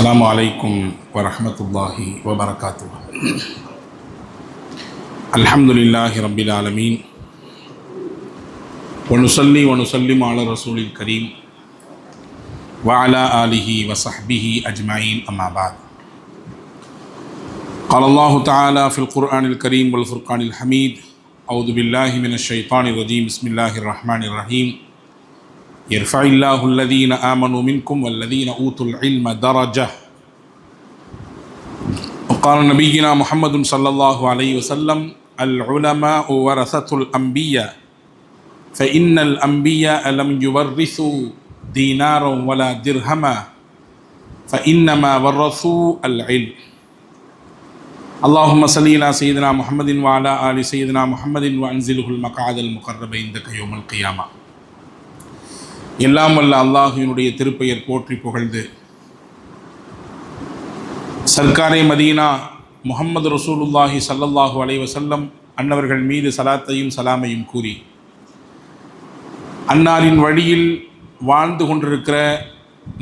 السلام عليكم ورحمة الله وبركاته. الحمد لله رب العالمين ونصلي ونسلم على رسول الكريم وعلى آله وصحبه أجمعين أما بعد. قال الله تعالى في القرآن الكريم والفرقان الحميد: أعوذ بالله من الشيطان الرجيم، بسم الله الرحمن الرحيم. يرفع الله الذين آمنوا منكم والذين أوتوا العلم درجة. وقال نبينا محمد صلى الله عليه وسلم: العلماء ورثة الأنبياء فإن الأنبياء لم يورثوا دينارا ولا درهما فإنما ورثوا العلم. اللهم صل على سيدنا محمد وعلى آل سيدنا محمد وأنزله المقعد المقرب عندك يوم القيامة. எல்லாம் வல்ல அல்லாஹ்வினுடைய திருப்பெயர் போற்றி புகழ்ந்து சர்க்காரே மதீனா முஹம்மது ரசூலுல்லாஹி ஸல்லல்லாஹு அலைஹி வஸல்லம் அன்னவர்கள் மீது சலாத்தையும் சலாமையும் கூறி, அன்னாரின் வழியில் வாழ்ந்து கொண்டிருக்கிற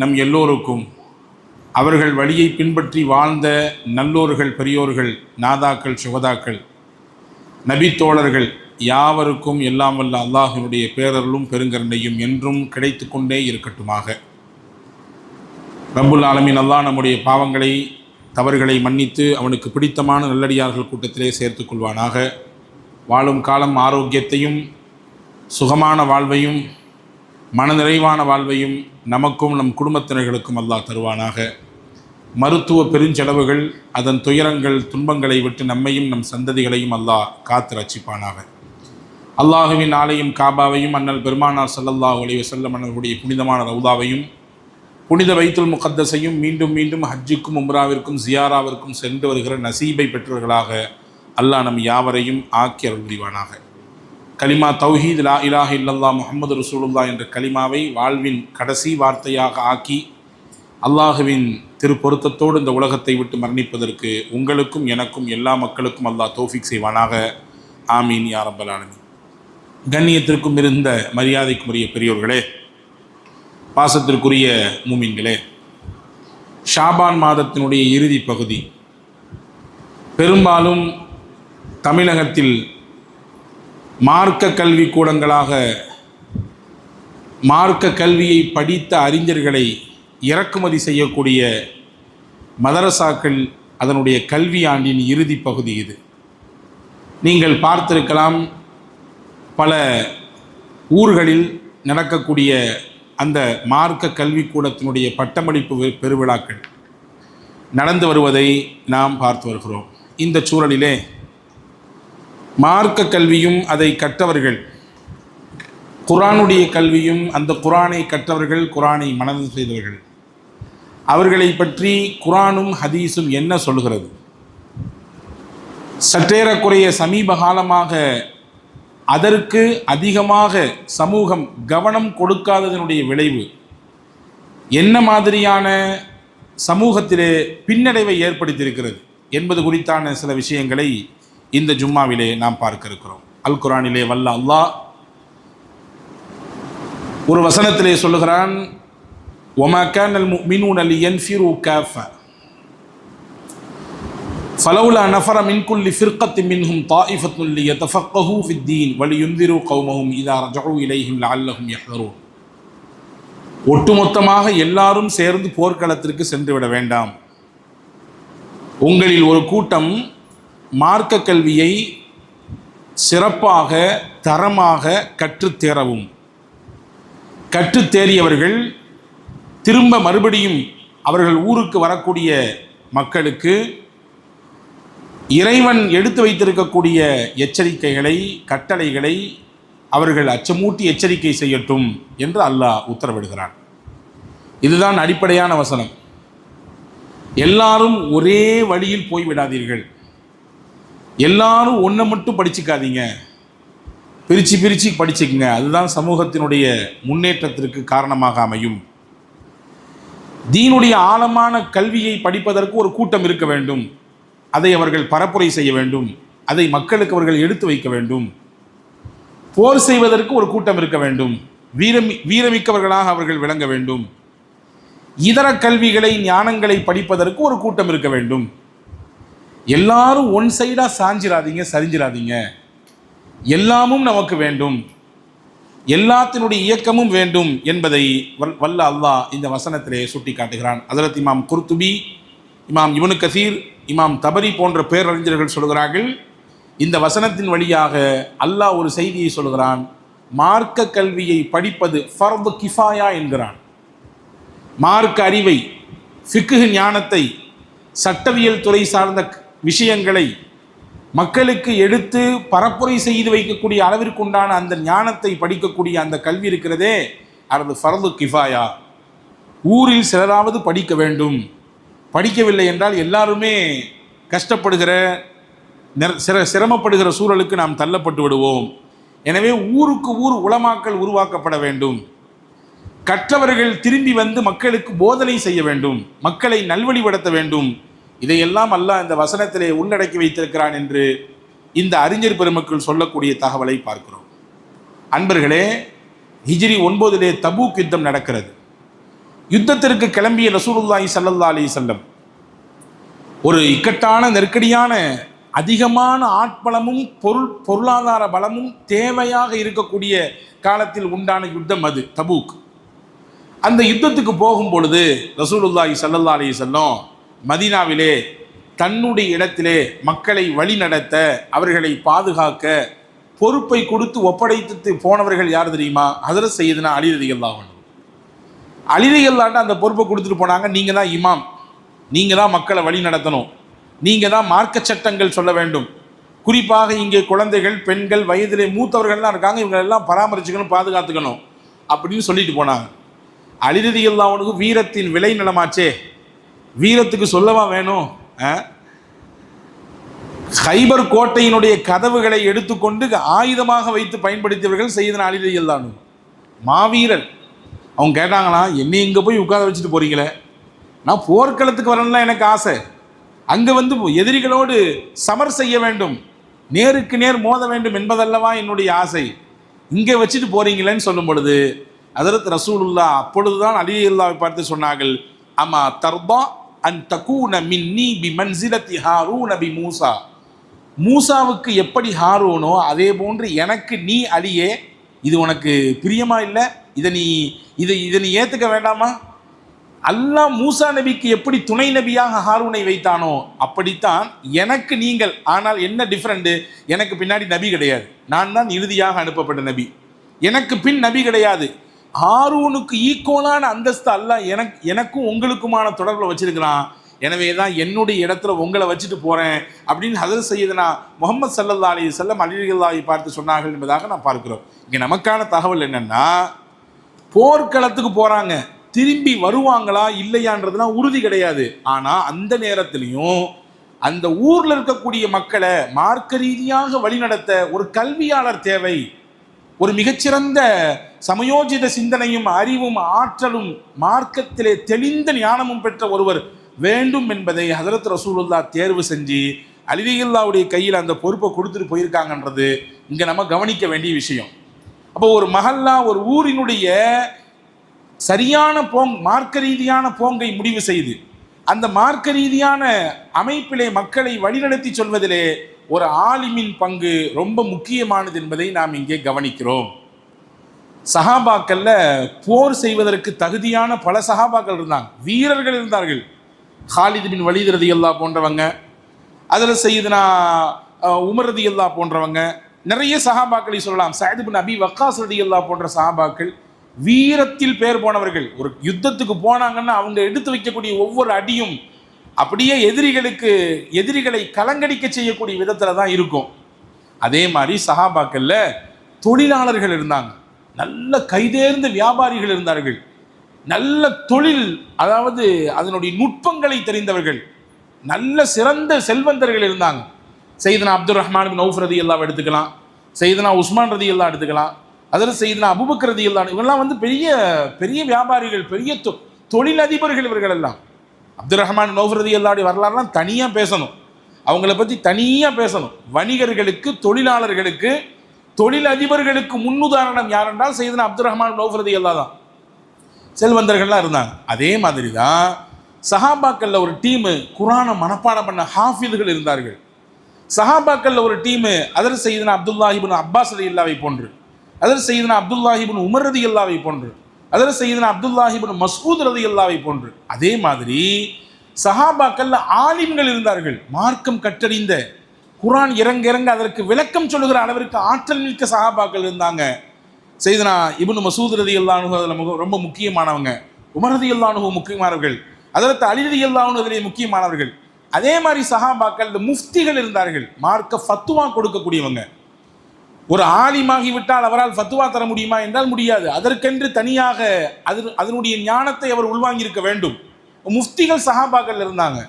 நம் எல்லோருக்கும், அவர்கள் வழியை பின்பற்றி வாழ்ந்த நல்லோர்கள், பெரியோர்கள், நாதாக்கள், சுகதாக்கள், நபித்தோழர்கள் யாவருக்கும் எல்லாம் வல்ல அல்லாஹினுடைய பேரருளும் பெருங்கருணையும் என்றும் கிடைத்து கொண்டே இருக்கட்டுமாக. ரப்புல் ஆலமீன் அல்லாஹ் நம்முடைய பாவங்களை, தவறுகளை மன்னித்து அவனுக்கு பிடித்தமான நல்லடியார்கள் கூட்டத்திலே சேர்த்து கொள்வானாக. வாழும் காலம் ஆரோக்கியத்தையும் சுகமான வாழ்வையும் மனநிறைவான வாழ்வையும் நமக்கும் நம் குடும்பத்தினர்களுக்கும் அல்லாஹ் தருவானாக. மருத்துவ பெருஞ்செலவுகள், அதன் துயரங்கள், துன்பங்களை விட்டு நம்மையும் நம் சந்ததிகளையும் அல்லாஹ் காத்து ரட்சிப்பானாக. அல்லாஹுவின் ஆலயம் காபாவையும், அண்ணல் பெருமானார் ஸல்லல்லாஹு அலைஹி வஸல்லம் அவர்களுடைய புனிதமான ரவுதாவையும், புனித பைத்துல் முகத்தஸையும் மீண்டும் மீண்டும் ஹஜ்ஜுக்கும் உம்ராவிற்கும் ஜியாராவிற்கும் சென்று வருகிற நசீபை பெற்றவர்களாக அல்லாஹ் நம் யாவரையும் ஆக்கி அருள் புரிவானாக. கலிமா தௌஹீத் லா இலாஹ இல்லல்லாஹ் முஹம்மது ரசூலுல்லாஹ் என்ற கலிமாவை வாழ்வின் கடைசி வார்த்தையாக ஆக்கி அல்லாஹுவின் திருப்பொருத்தத்தோடு இந்த உலகத்தை விட்டு மரணிப்பதற்கு உங்களுக்கும் எனக்கும் எல்லா மக்களுக்கும் அல்லாஹ் தௌஃபீக் செய்வானாக. ஆமீன் யா ரப்பல் ஆலமீன். கண்ணியத்திற்கும் இருந்த மரியாதைக்குரிய பெரியோர்களே, பாசத்திற்குரிய மூமின்களே, ஷாபான் மாதத்தினுடைய இறுதி பகுதி பெரும்பாலும் தமிழகத்தில் மார்க்க கல்வி கூடங்களாக மார்க்க கல்வியை படித்த அறிஞர்களை இறக்குமதி செய்யக்கூடிய மதரசாக்கள், அதனுடைய கல்வி ஆண்டின் இறுதி பகுதி இது. நீங்கள் பார்த்திருக்கலாம், பல ஊர்களில் நடக்கக்கூடிய அந்த மார்க்க கல்விக்கூடத்தினுடைய பட்டமளிப்பு பெருவிழாக்கள் நடந்து வருவதை நாம் பார்த்து வருகிறோம். இந்த சூழலிலே மார்க்க கல்வியும் அதை கற்றவர்கள், குர்ஆனுடைய கல்வியும் அந்த குர்ஆனை கற்றவர்கள், குர்ஆனை மனனம் செய்தவர்கள், அவர்களை பற்றி குர்ஆனும் ஹதீஸும் என்ன சொல்கிறது? சற்றேறக்குறைய சமீப காலமாக அதற்கு அதிகமாக சமூகம் கவனம் கொடுக்காததனுடைய விளைவு என்ன மாதிரியான சமூகத்திலே பின்னடைவை ஏற்படுத்தியிருக்கிறது என்பது குறித்தான சில விஷயங்களை இந்த ஜும்மாவிலே நாம் பார்க்க இருக்கிறோம். அல் குர்ஆனிலே வல்ல அல்லாஹ் ஒரு வசனத்திலே சொல்லுகிறான்: வமா கானல் முஃமினூன லியன்ஃபிரு காஃபா ஃபலௌலா நஃபர மின் குல்லி ஃபிர்கத்தின் மின்ஹும் தாயிஃபத்துன் லியதஃபக்கஹு ஃபித்தீன் வலியுன்திரு கௌமஹும் இதா ரஜஉ இலைஹிம் லஅல்லஹும் யஹ்தரூன். ஒட்டுமொத்தமாக எல்லாரும் சேர்ந்து போர்க்களத்திற்கு சென்று விட வேண்டாம். உங்களில் ஒரு கூட்டம் மார்க்க கல்வியை சிறப்பாக, தரமாக கற்றுத்தேரவும், கற்றுத்தேறியவர்கள் திரும்ப மறுபடியும் அவர்கள் ஊருக்கு வரக்கூடிய மக்களுக்கு இறைவன் எடுத்து வைத்திருக்கக்கூடிய எச்சரிக்கைகளை, கட்டளைகளை அவர்கள் அச்சமூட்டி எச்சரிக்கை செய்யட்டும் என்று அல்லாஹ் உத்தரவிடுகிறான். இதுதான் அடிப்படையான வசனம். எல்லாரும் ஒரே வழியில் போய்விடாதீர்கள், எல்லாரும் ஒன்றை மட்டும் படிச்சுக்காதீங்க, பிரித்து படிச்சுக்குங்க. அதுதான் சமூகத்தினுடைய முன்னேற்றத்திற்கு காரணமாக அமையும். தீனுடைய ஆழமான கல்வியை படிப்பதற்கு ஒரு கூட்டம் இருக்க வேண்டும், அதை அவர்கள் பரப்புரை செய்ய வேண்டும், அதை மக்களுக்கு அவர்கள் எடுத்து வைக்க வேண்டும். போர் செய்வதற்கு ஒரு கூட்டம் இருக்க வேண்டும், வீரமிக்கவர்களாக அவர்கள் விளங்க வேண்டும். இதர கல்விகளை ஞானங்களை படிப்பதற்கு ஒரு கூட்டம் இருக்க வேண்டும். எல்லாரும் ஒன் சைடாக சாஞ்சிராதீங்க, சரிஞ்சிராதீங்க. எல்லாமும் நமக்கு வேண்டும், எல்லாத்தினுடைய இயக்கமும் வேண்டும் என்பதை வல்ல அல்லாஹ் இந்த வசனத்திலே சுட்டி காட்டுகிறான். ஹஜ்ரத் இமாம் குர்துபி, இமாம் இப்னு கசீர், இமாம் தபரி போன்ற பேரறிஞர்கள் சொல்கிறார்கள், இந்த வசனத்தின் வழியாக அல்லாஹ் ஒரு செய்தியை சொல்கிறான். மார்க்க கல்வியை படிப்பது ஃபர்து கிஃபாயா என்கிறான். மார்க்க அறிவை, ஃபிக்ஹ் ஞானத்தை, சட்டவியல் துறை சார்ந்த விஷயங்களை மக்களுக்கு எடுத்து பரப்புரை செய்து வைக்கக்கூடிய அளவிற்குண்டான அந்த ஞானத்தை படிக்கக்கூடிய அந்த கல்வி இருக்கிறதே, அது ஃபர்து கிஃபாயா. ஊரில் சிலராவது படிக்க வேண்டும். படிக்கவில்லை என்றால் எல்லாருமே கஷ்டப்படுகிற, சிரமப்படுகிற சூழலுக்கு நாம் தள்ளப்பட்டு விடுவோம். எனவே ஊருக்கு ஊர் உலமாக்கள் உருவாக்கப்பட வேண்டும். கற்றவர்கள் திரும்பி வந்து மக்களுக்கு போதனை செய்ய வேண்டும், மக்களை நல்வழிப்படுத்த வேண்டும். இதையெல்லாம் அல்லாஹ் இந்த வசனத்திலே உள்ளடக்கி வைத்திருக்கிறான் என்று இந்த அறிஞர் பெருமக்கள் சொல்லக்கூடிய தகவலை பார்க்கிறோம். அன்பர்களே, ஹிஜ்ரி 9 தபூக் யுத்தம் நடக்கிறது. யுத்தத்திற்கு கிளம்பிய ரசூலுல்லாஹி ஸல்லல்லாஹு அலைஹி வஸல்லம் ஒரு இக்கட்டான நெருக்கடியான அதிகமான ஆட்பலமும் பொருளாதார பலமும் தேவையாக இருக்கக்கூடிய காலத்தில் உண்டான யுத்தம் அது தபூக். அந்த யுத்தத்துக்கு போகும் பொழுது ரசூலுல்லாஹி ஸல்லல்லாஹு அலைஹி வஸல்லம் மதீனாவிலே தன்னுடைய இடத்திலே மக்களை வழிநடத்த, அவர்களை பாதுகாக்க பொறுப்பை கொடுத்து ஒப்படைத்து போனவர்கள் யார் தெரியுமா? ஹஜ்ரத் சையதுனா அலி ரலியல்லாஹு அன்ஹு. அலி ரலியல்லாஹு அந்த பொறுப்பை கொடுத்துட்டு போனாங்க. நீங்கள் தான் இமாம், நீங்கள் தான் மக்களை வழி நடத்தணும், நீங்கள் தான் மார்க்க சட்டங்கள் சொல்ல வேண்டும். குறிப்பாக இங்கே குழந்தைகள், பெண்கள், வயதிலே மூத்தவர்கள்லாம் இருக்காங்க, இவங்களெல்லாம் பராமரிச்சுக்கணும், பாதுகாத்துக்கணும் அப்படின்னு சொல்லிட்டு போனாங்க. அலி ரலியல்லாஹு அன்ஹு வீரத்தின் விளை நிலமாச்சே, வீரத்துக்கு சொல்லவா வேணும்? ஹைபர் கோட்டையினுடைய கதவுகளை எடுத்துக்கொண்டு ஆயுதமாக வைத்து பயன்படுத்தியவர்கள் சையதுனா அலி ரலியல்லாஹு அன்ஹு, மாவீரர். அவங்க கேட்டாங்களா, என்னை இங்கே போய் உட்கார வச்சுட்டு போறீங்களே, நான் போர்க்களத்துக்கு வரணும்லாம் எனக்கு ஆசை, அங்கே வந்து எதிரிகளோடு சமர் செய்ய வேண்டும், நேருக்கு நேர் மோத வேண்டும் என்பதல்லவா என்னுடைய ஆசை, இங்கே வச்சுட்டு போறீங்களேன்னு சொல்லும் பொழுது ஹஜ்ரத் ரசூலுல்லாஹ் அப்பொழுதுதான் அலி ரலியல்லாஹு பார்த்து சொன்னார்கள், அம்மா தர்தா அன் தகூன மின்னி பி மன்சிலத்தி ஹாரூன பி மூசா. மூசாவுக்கு எப்படி ஹாரூனோ அதே போன்று எனக்கு நீ அலியே, இது உனக்கு பிரியமா இல்லை? இதை நீ ஏற்றுக்க வேண்டாமா? அல்லாஹ் மூசா நபிக்கு எப்படி துணை நபியாக ஹாரூனை வைத்தானோ அப்படித்தான் எனக்கு நீங்கள். ஆனால் என்ன டிஃப்ரெண்டு? எனக்கு பின்னாடி நபி கிடையாது, நான் தான் இறுதியாக அனுப்பப்பட்ட நபி, எனக்கு பின் நபி கிடையாது. ஹாரூனுக்கு ஈக்குவலான அந்தஸ்து அல்லாஹ் எனக்கும் உங்களுக்குமான தொடர்பில் வச்சிருக்கிறான். எனவே தான் என்னுடைய இடத்துல உங்களை வச்சுட்டு போகிறேன் அப்படின்னு ஹஜ்ரத் சையதுனா முஹம்மது ஸல்லல்லாஹு அலைஹி வஸல்லம் அலி ரலியல்லாஹு பார்த்து சொன்னார்கள் என்பதாக நாம் பார்க்கிறோம். இங்கே நமக்கான தகவல் என்னென்னா, போர்க்களத்துக்கு போகிறாங்க, திரும்பி வருவாங்களா இல்லையான்றதுலாம் உறுதி கிடையாது. ஆனால் அந்த நேரத்திலையும் அந்த ஊரில் இருக்கக்கூடிய மக்களை மார்க்க ரீதியாக வழிநடத்த ஒரு கல்வியாளர் தேவை. ஒரு மிகச்சிறந்த சமயோஜித சிந்தனையும் அறிவும் ஆற்றலும் மார்க்கத்திலே தெளிந்த ஞானமும் பெற்ற ஒருவர் வேண்டும் என்பதை ஹஜ்ரத் ரசூலுல்லாஹ் தேர்வு செஞ்சு அலி ரலியல்லாஹுடைய கையில் அந்த பொறுப்பை கொடுத்துட்டு போயிருக்காங்கன்றது இங்கே நம்ம கவனிக்க வேண்டிய விஷயம். அப்போ ஒரு மஹல்லா, ஒரு ஊரினுடைய சரியான மார்க்க ரீதியான போங்கை முடிவு செய்து அந்த மார்க்க ரீதியான அமைப்பிலே மக்களை வழிநடத்தி சொல்வதிலே ஒரு ஆலிமின் பங்கு ரொம்ப முக்கியமானது என்பதை நாம் இங்கே கவனிக்கிறோம். சஹாபாக்கள்ல போர் செய்வதற்கு தகுதியான பல சஹாபாக்கள் இருந்தாங்க, வீரர்கள் இருந்தார்கள். ஹாலித் பின் வலீத் ரலியல்லாஹு போன்றவங்க, அதில் சையதுனா உமர் ரலியல்லாஹு போன்றவங்க, நிறைய சஹாபாக்களை சொல்லலாம். சஅத் பின் அபி வக்காஸ் ரலியல்லாஹு போன்ற சஹாபாக்கள் வீரத்தில் பேர் போனவர்கள். ஒரு யுத்தத்துக்கு போனாங்கன்னா அவங்க எடுத்து வைக்கக்கூடிய ஒவ்வொரு அடியும் அப்படியே எதிரிகளை கலங்கடிக்க செய்யக்கூடிய விதத்தில் தான் இருக்கும். அதே மாதிரி சஹாபாக்கள்ல தொழிலாளர்கள் இருந்தாங்க, நல்ல கைதேர்ந்த வியாபாரிகள் இருந்தார்கள், நல்ல தொழில், அதாவது அதனுடைய நுட்பங்களை தெரிந்தவர்கள், நல்ல சிறந்த செல்வந்தர்கள் இருந்தாங்க. சையதுனா அப்துர் ரஹ்மான் பின் அவுஃப் ரலியல்லாஹு எடுத்துக்கலாம், சையதுனா உஸ்மான் ரலியல்லாஹு எடுத்துக்கலாம், அதில் சையதுனா அபூபக்கர் ரலியல்லாஹு, இவங்கெல்லாம் வந்து பெரிய பெரிய வியாபாரிகள், பெரிய தொழிலதிபர்கள் இவர்கள் எல்லாம். அப்துர் ரஹ்மான் பின் அவுஃப் ரலியல்லாஹு வரலாறுலாம் தனியாக பேசணும், அவங்கள பற்றி தனியாக பேசணும். வணிகர்களுக்கு, தொழிலாளர்களுக்கு, தொழிலதிபர்களுக்கு முன்னுதாரணம் யார் என்றால் சையதுனா அப்துர் ரஹ்மான் பின் அவுஃப் ரலியல்லாஹு தான். செல்வந்தர்கள்லாம் இருந்தாங்க. அதே மாதிரி தான் சஹாபாக்கள்ல ஒரு டீமு குர்ஆனை மனப்பாடம் பண்ண ஹாஃபிதுகள் இருந்தார்கள். சஹாபாக்கள்ல ஒரு டீமு அதர் சையதுனா அப்துல்லாஹ் இப்னு அப்பாஸ் ரலியல்லாஹு போன்று, அதர் சையதுனா அப்துல்லாஹ் இப்னு உமர் ரலியல்லாஹு போன்று, அதர் சையதுனா அப்துல்லாஹ் இப்னு மஸ்ஊத் ரலியல்லாஹு போன்று. அதே மாதிரி சஹாபாக்கள்ல ஆலிம்கள் இருந்தார்கள். மார்க்கம் கற்றறிந்த, குர்ஆன் இறங்க இறங்க அதற்கு விளக்கம் சொல்லுகிற அளவிற்கு ஆற்றல் மிக்க சஹாபாக்கள் இருந்தாங்க. சையதுனா இப்னு மஸ்ஊத் ரலியல்லாஹு அன்ஹு அதில் ரொம்ப முக்கியமானவங்க, உமர் ரலியல்லாஹு அன்ஹு முக்கியமானவர்கள், ஹஜ்ரத் அலி ரலியல்லாஹு அன்ஹு அதிலே முக்கியமானவர்கள். அதே மாதிரி சஹாபாக்கள் முஃப்திகள் இருந்தார்கள், மார்க்க ஃபத்துவா கொடுக்கக்கூடியவங்க. ஒரு ஆலிமாகி விட்டால் அவரால் ஃபத்துவா தர முடியுமா என்றால் முடியாது. அதற்கென்று தனியாக அதனுடைய ஞானத்தை அவர் உள்வாங்கியிருக்க வேண்டும். முஃப்திகள் சஹாபாக்கள் இருந்தாங்க.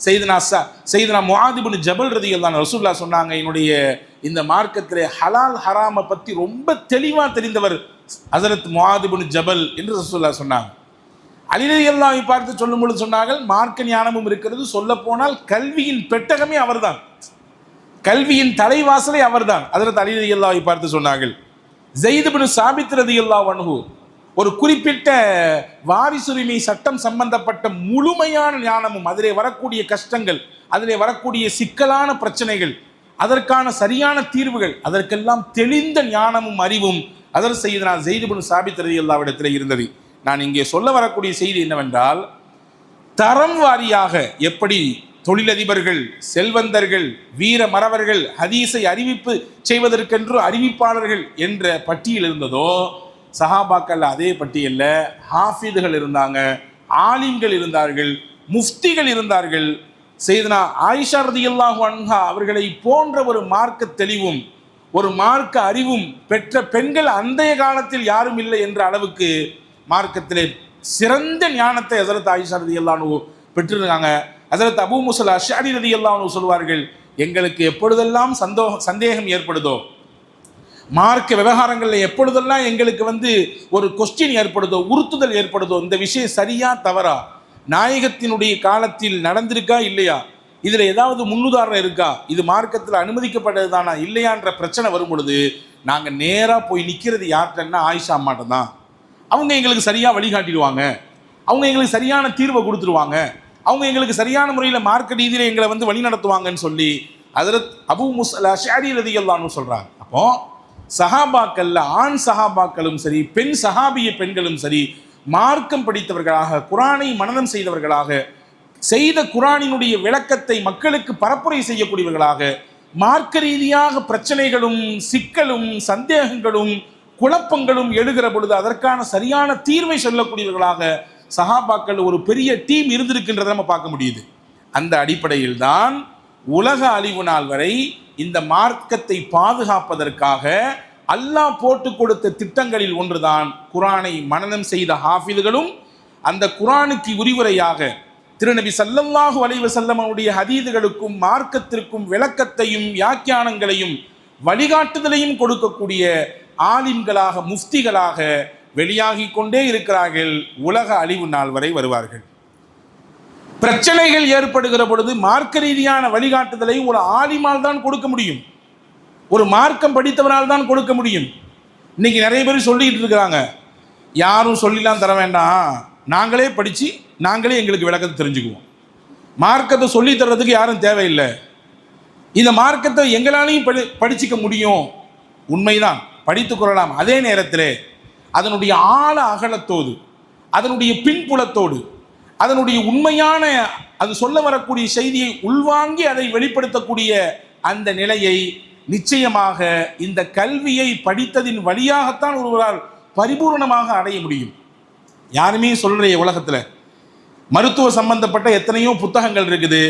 சையதுனா முஆத் இப்னு ஜபல் ரலியல்லாஹு அன்ஹு ரசூலுல்லாஹ் சொன்னாங்க, என்னுடைய இந்த மார்க்கத்திலே ஹலால் ஹராமை பற்றி ரொம்ப தெளிவாக தெரிந்தவர் ஹஜ்ரத் முஆத் இப்னு ஜபல் என்று ரசூலுல்லாஹ் சொன்னாங்க. அலி ரலியல்லாஹு பார்த்து சொல்லும் பொழுது சொன்னார்கள், மார்க்க ஞானமும் இருக்கிறது, சொல்ல போனால் கல்வியின் பெட்டகமே அவர்தான், கல்வியின் தலைவாசலை அவர்தான். ஹஜ்ரத் அலி ரலியல்லாஹு பார்த்து சொன்னார்கள். ஸைத் இப்னு சாபித் ரலியல்லாஹு அன்ஹு ஒரு குறிப்பிட்ட வாரிசுரிமை சட்டம் சம்பந்தப்பட்ட முழுமையான ஞானமும், அதிலே வரக்கூடிய கஷ்டங்கள், அதிலே வரக்கூடிய சிக்கலான பிரச்சனைகள், அதற்கான சரியான தீர்வுகள், அதற்கெல்லாம் தெளிந்த ஞானமும் அறிவும் அதர் சையதுனா ஸைத் இப்னு சாபித் ரலியல்லாஹு இடத்திலே இருந்தது. நான் இங்கே சொல்ல வரக்கூடிய செய்தி என்னவென்றால், தரம் வாரியாக எப்படி தொழிலதிபர்கள், செல்வந்தர்கள், வீர மறவர்கள், ஹதீஸை அறிவிப்பு செய்வதற்கென்று அறிவிப்பாளர்கள் என்ற பட்டியல் இருந்ததோ, சஹாபாக்கள் அதே பட்டியல்ல ஹாஃபிதுகள் இருந்தாங்க, ஆலிம்கள் இருந்தார்கள், முஃப்திகள் இருந்தார்கள். சையதுனா ஆயிஷா ரலியல்லாஹு அன்ஹா அவர்களை போன்ற ஒரு மார்க்க தெளிவும் ஒரு மார்க்க அறிவும் பெற்ற பெண்கள் அந்தைய காலத்தில் யாரும் இல்லை என்ற அளவுக்கு மார்க்கத்திலே சிறந்த ஞானத்தை ஹஜ்ரத் ஆயிஷா ரலியல்லாஹு அன்ஹா பெற்றிருக்காங்க. ஹஜ்ரத் அபூ மூஸா அஷ்அரி ரலியல்லாஹு அன்ஹு சொல்வார்கள், எங்களுக்கு எப்பொழுதெல்லாம் சந்தேகம் ஏற்படுதோ, மார்க்க விவகாரங்களில் எப்பொழுதெல்லாம் எங்களுக்கு ஒரு கொஸ்டின் ஏற்படுதோ, உறுத்துதல் ஏற்படுதோ, இந்த விஷயம் சரியா தவறா, நாயகத்தினுடைய காலத்தில் நடந்திருக்கா இல்லையா, இதில் ஏதாவது முன்னுதாரணம் இருக்கா, இது மார்க்கத்தில் அனுமதிக்கப்பட்டது தானா இல்லையான்ற பிரச்சனை வரும் பொழுது நாங்கள் நேராக போய் நிற்கிறது யார்கிட்டன்னா ஆயிஷா அம்மாட்ட தான். அவங்க எங்களுக்கு சரியாக வழிகாட்டிடுவாங்க, அவங்க எங்களுக்கு சரியான தீர்வை கொடுத்துருவாங்க, அவங்க எங்களுக்கு சரியான முறையில் மார்க்க ரீதியில் எங்களை வழி நடத்துவாங்கன்னு சொல்லி ஹஜ்ரத் அபூ மூஸா அஷ்அரி ரலியல்லாஹு அன்ஹு சொல்கிறாங்க. அப்போ சஹாபாக்கள்ல ஆண் சஹாபாக்களும் சரி, பெண் சஹாபிய பெண்களும் சரி, மார்க்கம் படித்தவர்களாக, குர்ஆனை மனனம் செய்தவர்களாக, செய்த குர்ஆனினுடைய விளக்கத்தை மக்களுக்கு பரப்புரை செய்யக்கூடியவர்களாக, மார்க்க ரீதியாக பிரச்சனைகளும் சிக்கலும் சந்தேகங்களும் குழப்பங்களும் எழுகிற பொழுது அதற்கான சரியான தீர்வை சொல்லக்கூடியவர்களாக சஹாபாக்கள் ஒரு பெரிய டீம் இருந்திருக்கின்றதை நம்ம பார்க்க முடியுது. அந்த அடிப்படையில் தான் உலக அழிவு நாள் வரை இந்த மார்க்கத்தை பாதுகாப்பதற்காக அல்லாஹ் போட்டு கொடுத்த திட்டங்களில் ஒன்றுதான் குர்ஆனை மனனம் செய்த ஹாஃபிதுகளும், அந்த குர்ஆனுக்கு விரிவுரையாக திருநபி ஸல்லல்லாஹு அலைஹி வஸல்லம் அவருடைய ஹதீதுகளுக்கும் மார்க்கத்திற்கும் விளக்கத்தையும் வியாக்கியானங்களையும் வழிகாட்டுதலையும் கொடுக்கக்கூடிய ஆலிம்களாக, முஃப்திகளாக வெளியாகி கொண்டே இருக்கிறார்கள். உலக அழிவு நாள் வரை வருவார்கள். பிரச்சனைகள் ஏற்படுகிற பொழுது மார்க்க ரீதியான வழிகாட்டுதலை ஒரு ஆலிமால் தான் கொடுக்க முடியும், ஒரு மார்க்கம் படித்தவரால் தான் கொடுக்க முடியும். இன்னைக்கு நிறைய பேர் சொல்லிட்டு இருக்கிறாங்க, யாரும் சொல்லிலாம் தர வேண்டாம், நாங்களே படித்து நாங்களே எங்களுக்கு விளக்கத்தை தெரிஞ்சுக்குவோம், மார்க்கத்தை சொல்லி தர்றதுக்கு யாரும் தேவையில்லை, இந்த மார்க்கத்தை எங்களாலையும் படிச்சுக்க முடியும். உண்மைதான், படித்து கொள்ளலாம். அதே நேரத்தில் அதனுடைய ஆழ அகலத்தோடு, அதனுடைய பின்புலத்தோடு, அதனுடைய உண்மையான அது சொல்ல வரக்கூடிய செய்தியை உள்வாங்கி அதை வெளிப்படுத்தக்கூடிய அந்த நிலையை நிச்சயமாக இந்த கல்வியை படித்ததின் வழியாகத்தான் ஒருவரால் பரிபூர்ணமாக அடைய முடியும். யாருமே சொல்கிற உலகத்தில் மருத்துவ சம்பந்தப்பட்ட எத்தனையோ புத்தகங்கள் இருக்குது,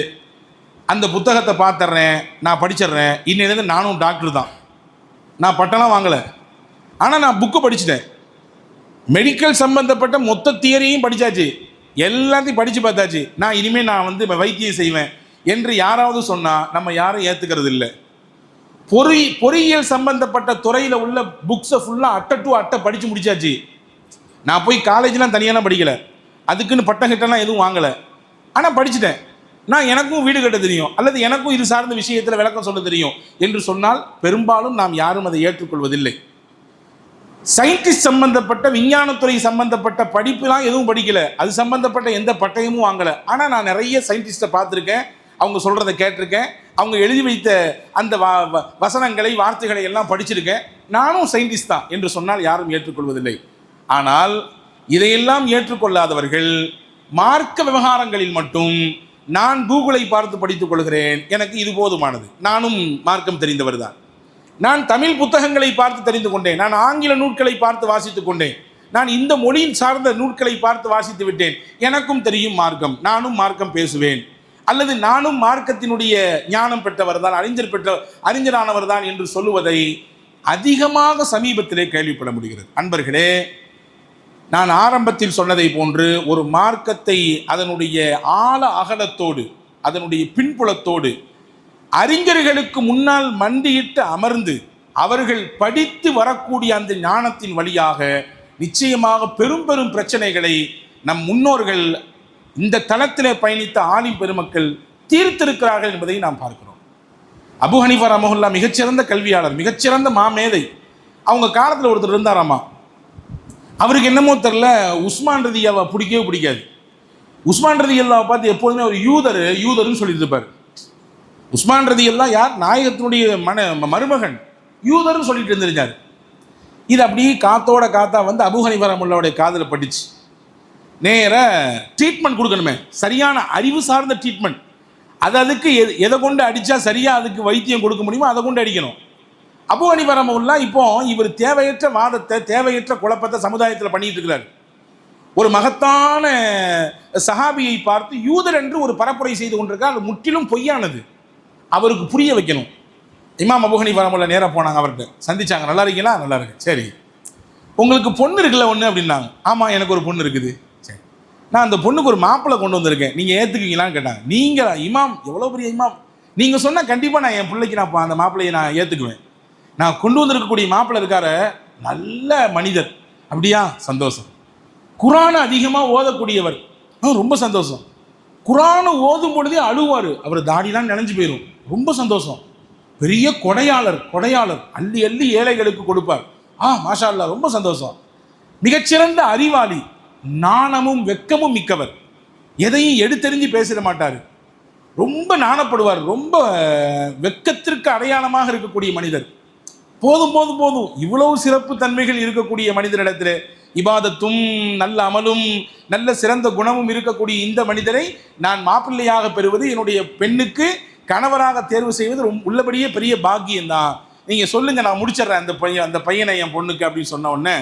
அந்த புத்தகத்தை பார்த்துட்றேன், நான் படிச்சிடுறேன், இன்னிலிருந்து நானும் டாக்டர் தான், நான் பட்டம்லாம் வாங்கலை, ஆனால் நான் புக்கு படிச்சுட்டேன், மெடிக்கல் சம்பந்தப்பட்ட மொத்த தியரியும் படித்தாச்சு, எல்லாத்தையும் படித்து பார்த்தாச்சு, நான் இனிமேல் நான் வைத்தியம் செய்வேன் என்று யாராவது சொன்னால் நம்ம யாரும் ஏற்றுக்கிறது இல்லை. பொறியியல் சம்பந்தப்பட்ட துறையில் உள்ள புக்ஸை ஃபுல்லாக அட்டை டு அட்டை படித்து முடிச்சாச்சு. நான் போய் காலேஜ்லாம் தனியாலாம் படிக்கலை, அதுக்குன்னு பட்டங்கிட்டலாம் எதுவும் வாங்கலை, ஆனால் படிச்சுட்டேன், நான் எனக்கும் வீடு கட்ட தெரியும் அல்லது எனக்கும் இது சார்ந்த விஷயத்தில் விளக்கம் சொல்ல தெரியும் என்று சொன்னால் பெரும்பாலும் நாம் யாரும் அதை ஏற்றுக்கொள்வதில்லை. சயின்டிஸ்ட் சம்பந்தப்பட்ட விஞ்ஞானத்துறை சம்பந்தப்பட்ட படிப்புலாம் எதுவும் படிக்கல, அது சம்பந்தப்பட்ட எந்த பட்டயமும் வாங்கலை. ஆனால் நான் நிறைய சயின்டிஸ்ட்டை பார்த்துருக்கேன், அவங்க சொல்கிறத கேட்டிருக்கேன், அவங்க எழுதி வைத்த அந்த வசனங்களை வார்த்தைகளை எல்லாம் படிச்சிருக்கேன். நானும் சயின்டிஸ்ட் தான் என்று சொன்னால் யாரும் ஏற்றுக்கொள்வதில்லை. ஆனால் இதையெல்லாம் ஏற்றுக்கொள்ளாதவர்கள் மார்க்க விவகாரங்களில் மட்டும் நான் கூகுளை பார்த்து படித்துக் கொள்கிறேன், எனக்கு இது போதுமானது, நானும் மார்க்கம் தெரிந்தவர் தான், நான் தமிழ் புத்தகங்களை பார்த்து தெரிந்து கொண்டேன், நான் ஆங்கில நூல்களை பார்த்து வாசித்துக் கொண்டேன், நான் இந்த மொழியின் சார்ந்த நூல்களை பார்த்து வாசித்து விட்டேன், எனக்கும் தெரியும் மார்க்கம், நானும் மார்க்கம் பேசுவேன், அல்லது நானும் மார்க்கத்தினுடைய ஞானம் பெற்றவர் தான், அறிஞரானவர் தான் என்று சொல்லுவதை அதிகமாக சமீபத்திலே கேள்விப்பட முடிகிறது. அன்பர்களே, நான் ஆரம்பத்தில் சொன்னதை போன்று ஒரு மார்க்கத்தை அதனுடைய ஆழ அகலத்தோடு அதனுடைய பின்புலத்தோடு அறிஞர்களுக்கு முன்னால் மண்டியிட்டு அமர்ந்து அவர்கள் படித்து வரக்கூடிய அந்த ஞானத்தின் வழியாக நிச்சயமாக பெரும் பெரும் பிரச்சனைகளை நம் முன்னோர்கள் இந்த தளத்திலே பயணித்த ஆலிம் பெருமக்கள் தீர்த்திருக்கிறார்கள் என்பதை நாம் பார்க்கிறோம். அபு ஹனீஃபா ரஹ்மத்துல்லாஹி அலைஹி மிகச்சிறந்த கல்வியாளர், மிகச்சிறந்த மாமேதை. அவங்க காலத்தில் ஒருத்தர் இருந்தாராமா, அவருக்கு என்னமோ தெரில உஸ்மான் ரதியாவை பிடிக்கவே பிடிக்காது. உஸ்மான் ரதியல்லாவை பார்த்து எப்போதுமே அவர் யூதர்னு சொல்லிட்டு இருப்பார். உஸ்மான் ரதியல்லா யார்? நாயகத்தினுடைய மருமகன், யூதர்னு சொல்லிட்டு இருந்திருந்தார். இது அப்படியே காத்தா வந்து அபு ஹனீஃபா ரஹ்மத்துல்லாஹுடைய காதில் பட்டுச்சு. நேர ட்ரீட்மெண்ட் கொடுக்கணுமே, சரியான அறிவு சார்ந்த ட்ரீட்மெண்ட், அதுக்கு எதை கொண்டு அடித்தா சரியாக அதுக்கு வைத்தியம் கொடுக்க முடியுமோ அதை கொண்டு அடிக்கணும். அபு ஹனீஃபா ரஹ்மத்துல்லாஹ் இப்போ இவர் தேவையற்ற வாதத்தை, தேவையற்ற குழப்பத்தை சமுதாயத்தில் பண்ணிட்டு இருக்கிறார். ஒரு மகத்தான சஹாபியை பார்த்து யூதர் என்று ஒரு பரப்புரை செய்து கொண்டிருக்கார், அது முற்றிலும் பொய்யானது. அவருக்கு புரிய வைக்கணும். இமாம் அபு ஹனீஃபா ரஹ்மத்துல்லாஹ் நேராக போனாங்க, அவர்கிட்ட சந்திச்சாங்க. நல்லா இருக்கீங்களா? நல்லா இருக்கு. சரி, உங்களுக்கு பொண்ணு இருக்குல்ல ஒன்று அப்படின்னாங்க. ஆமாம், எனக்கு ஒரு பொண்ணு இருக்குது. சரி, நான் அந்த பொண்ணுக்கு ஒரு மாப்பிள்ளை கொண்டு வந்திருக்கேன், நீங்கள் ஏற்றுக்குவீங்களான்னு கேட்டாங்க. நீங்கள் இமாம், எவ்வளோ பெரிய இமாம், நீங்கள் சொன்னால் கண்டிப்பாக நான் என் பிள்ளைக்கு நான் அந்த மாப்பிள்ளையை நான் ஏற்றுக்குவேன். நான் கொண்டு வந்திருக்கக்கூடிய மாப்பிள்ளை இருக்கார நல்ல மனிதர். அப்படியா? சந்தோஷம். குரானை அதிகமாக ஓதக்கூடியவர். ரொம்ப சந்தோஷம். குரானை ஓதும் பொழுதே அழுவார், அவர் தாடிலாம் நினைஞ்சு போயிடும். ரொம்ப சந்தோஷம். பெரிய கொடையாளர், அள்ளி அள்ளி ஏழைகளுக்கு கொடுப்பார். மாஷா அல்லாஹ், ரொம்ப சந்தோஷம். மிகச்சிறந்த அறிவாளி, நாணமும் வெக்கமும் மிக்கவர், எதையும் எடுத்தெறிஞ்சு பேசிட மாட்டார், ரொம்ப நாணப்படுவார், ரொம்ப வெக்கத்திற்கு அடையாளமாக இருக்கக்கூடிய மனிதர். போதும் இவ்வளவு சிறப்பு தன்மைகள் இருக்கக்கூடிய மனிதரிடத்தில் இபாதத்தும் நல்ல அமலும் நல்ல சிறந்த குணமும் இருக்கக்கூடிய இந்த மனிதரை நான் மாப்பிள்ளையாக பெறுவது, என்னுடைய பெண்ணுக்கு கணவராக தேர்வு செய்வது உள்ளபடியே பெரிய பாக்கியம்தான். நீங்கள் சொல்லுங்கள், நான் முடிச்சிடுறேன் அந்த பையனை என் பொண்ணுக்கு அப்படின்னு சொன்ன உடனே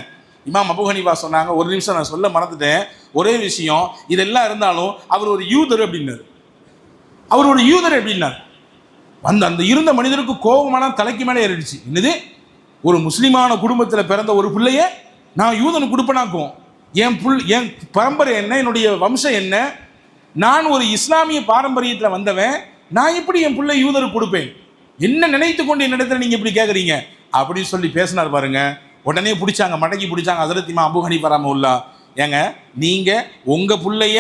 இமாம் அபு ஹனீஃபா சொன்னாங்க, ஒரு நிமிஷம் நான் சொல்ல மறந்துட்டேன், ஒரே விஷயம், இதெல்லாம் இருந்தாலும் அவர் ஒரு யூதர் அப்படின்னாரு. அவர் ஒரு யூதர் அப்படின்னார். அந்த இருந்த மனிதருக்கு கோபமான தலைக்கு மேலே ஏறிடுச்சு. என்னது, ஒரு முஸ்லீமான குடும்பத்தில் பிறந்த ஒரு பிள்ளைய நான் யூதனுக்கு கொடுப்பனாக்கும்? என் பரம்பரை என்ன, என்னுடைய வம்சம் என்ன, நான் ஒரு இஸ்லாமிய பாரம்பரியத்தில் வந்தவன், நான் எப்படி என் பிள்ளை யூதருக்கு கொடுப்பேன்? என்ன நினைத்து கொண்டு என்னிடத்துல நீங்கள் இப்படி கேட்குறீங்க அப்படின்னு சொல்லி பேசினார் பாருங்க. உடனே பிடிச்சாங்க, மடக்கி பிடிச்சாங்க ஹஜ்ரத் இமாம் அபு ஹனீஃபா ரஹ்மத்துல்லாஹ். ஏங்க, நீங்கள் உங்கள் பிள்ளைய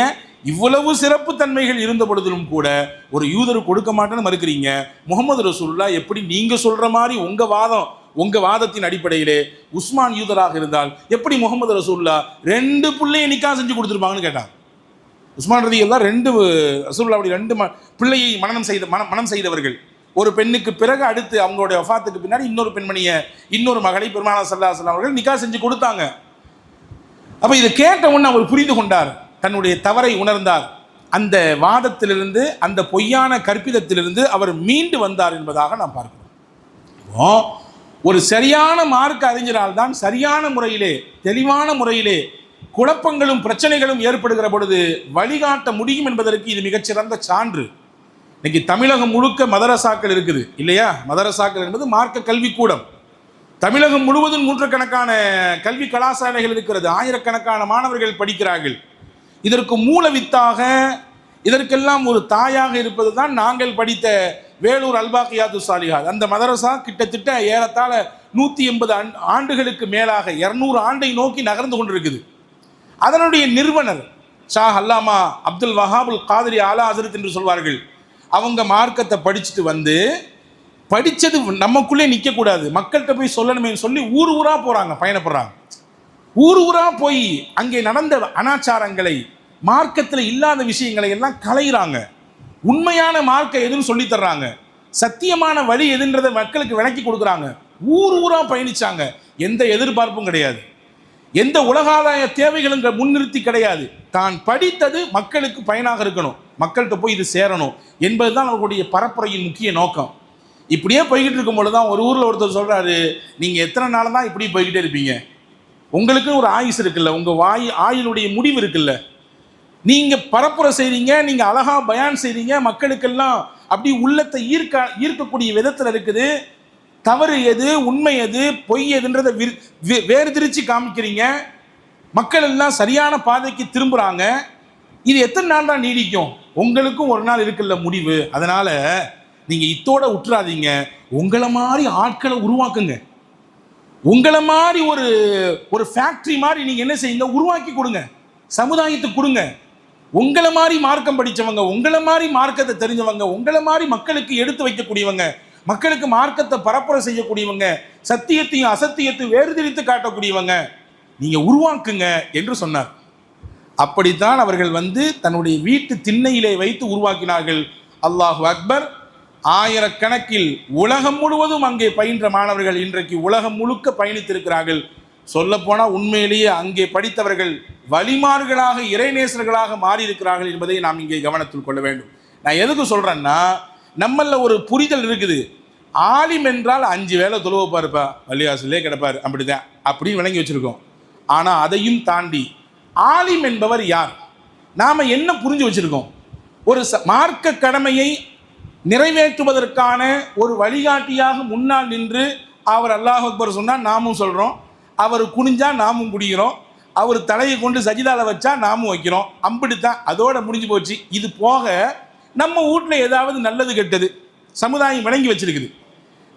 இவ்வளவு சிறப்பு தன்மைகள் இருந்த பொழுதிலும் கூட ஒரு யூதருக்கு கொடுக்க மாட்டேன்னு மறுக்கிறீங்க. முகமது ரசூலுல்லாஹ் எப்படி நீங்கள் சொல்கிற மாதிரி உங்கள் வாதத்தின் அடிப்படையிலே உஸ்மான் யூதராக இருந்தால் எப்படி முகமது ரசூலுல்லாஹ் 2 பிள்ளையை நிக்கா செஞ்சு கொடுத்துருப்பாங்கன்னு கேட்டாங்க. உஸ்மான் ரலியல்லாஹு 2 ரசூலுல்லாஹ்வுடைய 2 பிள்ளையை மனம் செய்தவர்கள். ஒரு பெண்ணுக்கு பிறகு அடுத்து அவங்களுடைய வஃபாத்துக்கு பின்னாடி இன்னொரு பெண்மணியை, இன்னொரு மகளை பெருமானார் ஸல்லல்லாஹு அலைஹி வஸல்லம் அவர்கள் நிக்கா செஞ்சு கொடுத்தாங்க. அப்போ இதை கேட்ட உடனே அவர் புரிந்து கொண்டார், தன்னுடைய தவறை உணர்ந்தார். அந்த வாதத்திலிருந்து, அந்த பொய்யான கற்பிதத்திலிருந்து அவர் மீண்டு வந்தார் என்பதாக நாம் பார்க்கிறோம். ஒரு சரியான மார்க்க அறிஞரால் தான் சரியான முறையிலே, தெளிவான முறையிலே குழப்பங்களும் பிரச்சனைகளும் ஏற்படுகிற பொழுது வழிகாட்ட முடியும் என்பதற்கு இது மிகச்சிறந்த சான்று. இன்னைக்கு தமிழகம் முழுக்க மதரசாக்கள் இருக்குது இல்லையா? மதரசாக்கள் என்பது மார்க்க கல்விக்கூடம். தமிழகம் முழுவதும் நூற்றுக்கணக்கான கல்வி கலாசாலைகள் இருக்கிறது, ஆயிரக்கணக்கான மாணவர்கள் படிக்கிறார்கள். இதற்கு மூலவித்தாக, இதற்கெல்லாம் ஒரு தாயாக இருப்பது தான் நாங்கள் படித்த வேலூர் அல்பாக்கியாத்து சாலிஹாத். அந்த மதரசா கிட்டத்தட்ட ஏறத்தாழ 180 ஆண்டுகளுக்கு மேலாக 200 ஆண்டை நோக்கி நகர்ந்து கொண்டிருக்குது. அதனுடைய நிறுவனர் ஷாஹ் அல்லாமா அப்துல் வஹாபுல் காதிரி ஆலா ஹஸரத் என்று சொல்வார்கள். அவங்க மார்க்கத்தை படிச்சுட்டு வந்து படித்தது நமக்குள்ளே நிற்கக்கூடாது, மக்கள்கிட்ட போய் சொல்லணுமே சொல்லி ஊர் ஊராக போகிறாங்க, பயணப்படுறாங்க. ஊர் ஊராக போய் அங்கே நடந்த அனாச்சாரங்களை, மார்க்கத்தில் இல்லாத விஷயங்களை எல்லாம் களைகிறாங்க. உண்மையான மார்க்கம் எதுன்னு சொல்லி தர்றாங்க, சத்தியமான வழி எதுன்றதை மக்களுக்கு விளக்கி கொடுக்குறாங்க. ஊர் ஊராக பயணிச்சாங்க. எந்த எதிர்பார்ப்பும் கிடையாது, எந்த உலகாதாய தேவைகளும் முன்னிறுத்தி கிடையாது. தான் படித்தது மக்களுக்கு பயனாக இருக்கணும், மக்கள்கிட்ட போய் இது சேரணும் என்பது தான் அவர்களுடைய பரப்புரையின் முக்கிய நோக்கம். இப்படியே போய்கிட்டு இருக்கும்போது தான் ஒரு ஊரில் ஒருத்தர் சொல்கிறாரு, நீங்கள் எத்தனை நாள் தான் இப்படி போய்கிட்டே இருப்பீங்க? உங்களுக்குன்னு ஒரு ஆயுசு இருக்குல்ல, உங்கள் ஆயுளுடைய முடிவு இருக்குல்ல. நீங்கள் பரப்புரை செய்கிறீங்க, நீங்கள் அழகாக பயான் செய்கிறீங்க, மக்களுக்கெல்லாம் அப்படி உள்ளத்தை ஈர்க்கக்கூடிய விதத்தில் இருக்குது. தவறு எது, உண்மை எது, பொய் எதுன்றதை வேறுதிரிச்சு காமிக்கிறீங்க. மக்கள் எல்லாம் சரியான பாதைக்கு திரும்புகிறாங்க. இது எத்தனை நாள் தான் நீடிக்கும்? உங்களுக்கும் ஒரு நாள் இருக்குல்ல முடிவு. அதனால் நீங்கள் இத்தோட விட்டுறாதீங்க, உங்களை மாதிரி ஆட்களை உருவாக்குங்க. உங்களை மாதிரி ஒரு ஃபேக்ட்ரி மாதிரி நீங்கள் என்ன செய்யுங்க, உருவாக்கி கொடுங்க, சமுதாயத்துக்கு கொடுங்க. உங்களை மாதிரி மார்க்கம் படித்தவங்க, உங்களை மாதிரி மார்க்கத்தை தெரிஞ்சவங்க, உங்களை மாதிரி மக்களுக்கு எடுத்து வைக்கக்கூடியவங்க, மக்களுக்கு மார்க்கத்தை பரப்புரை செய்யக்கூடியவங்க, சத்தியத்தையும் அசத்தியத்தையும் வேறுதிரித்து காட்டக்கூடியவங்க நீங்கள் உருவாக்குங்க என்று சொன்னார். அப்படித்தான் அவர்கள் தன்னுடைய வீட்டு திண்ணையிலே வைத்து உருவாக்கினார்கள். அல்லாஹு அக்பர். ஆயிரக்கணக்கில் உலகம் முழுவதும் அங்கே பயின்ற மாணவர்கள் இன்றைக்கு உலகம் முழுக்க பயணித்திருக்கிறார்கள். சொல்லப்போனால் உண்மையிலேயே அங்கே படித்தவர்கள் வலிமார்களாக, இறைநேசர்களாக மாறியிருக்கிறார்கள் என்பதை நாம் இங்கே கவனத்தில் கொள்ள வேண்டும். நான் எதுக்கு சொல்கிறேன்னா, நம்மள ஒரு புரிதல் இருக்குது. ஆலிம் என்றால் 5 வேளை தொழுவப்பா இருப்பா, பள்ளிவாசலே கிடப்பார், அப்படிதான் அப்படின்னு விளங்கி வச்சுருக்கோம். ஆனால் அதையும் தாண்டி ஆலிம் என்பவர் யார், நாம் என்ன புரிஞ்சு வச்சுருக்கோம்? ஒரு மார்க்க கடமையை நிறைவேற்றுவதற்கான ஒரு வழிகாட்டியாக முன்னால் நின்று அவர் அல்லாஹ் அக்பர் சொன்னால் நாமும் சொல்கிறோம், அவர் குனிஞ்சா நாமும் குடிக்கிறோம், அவர் தலையை கொண்டு சஜிதால வச்சா நாமும் வைக்கிறோம், அம்பிடுத்தான், அதோட முடிஞ்சு போச்சு. இது போக நம்ம வீட்டில் ஏதாவது நல்லது கெட்டது சமுதாயம் விளங்கி வச்சிருக்குது.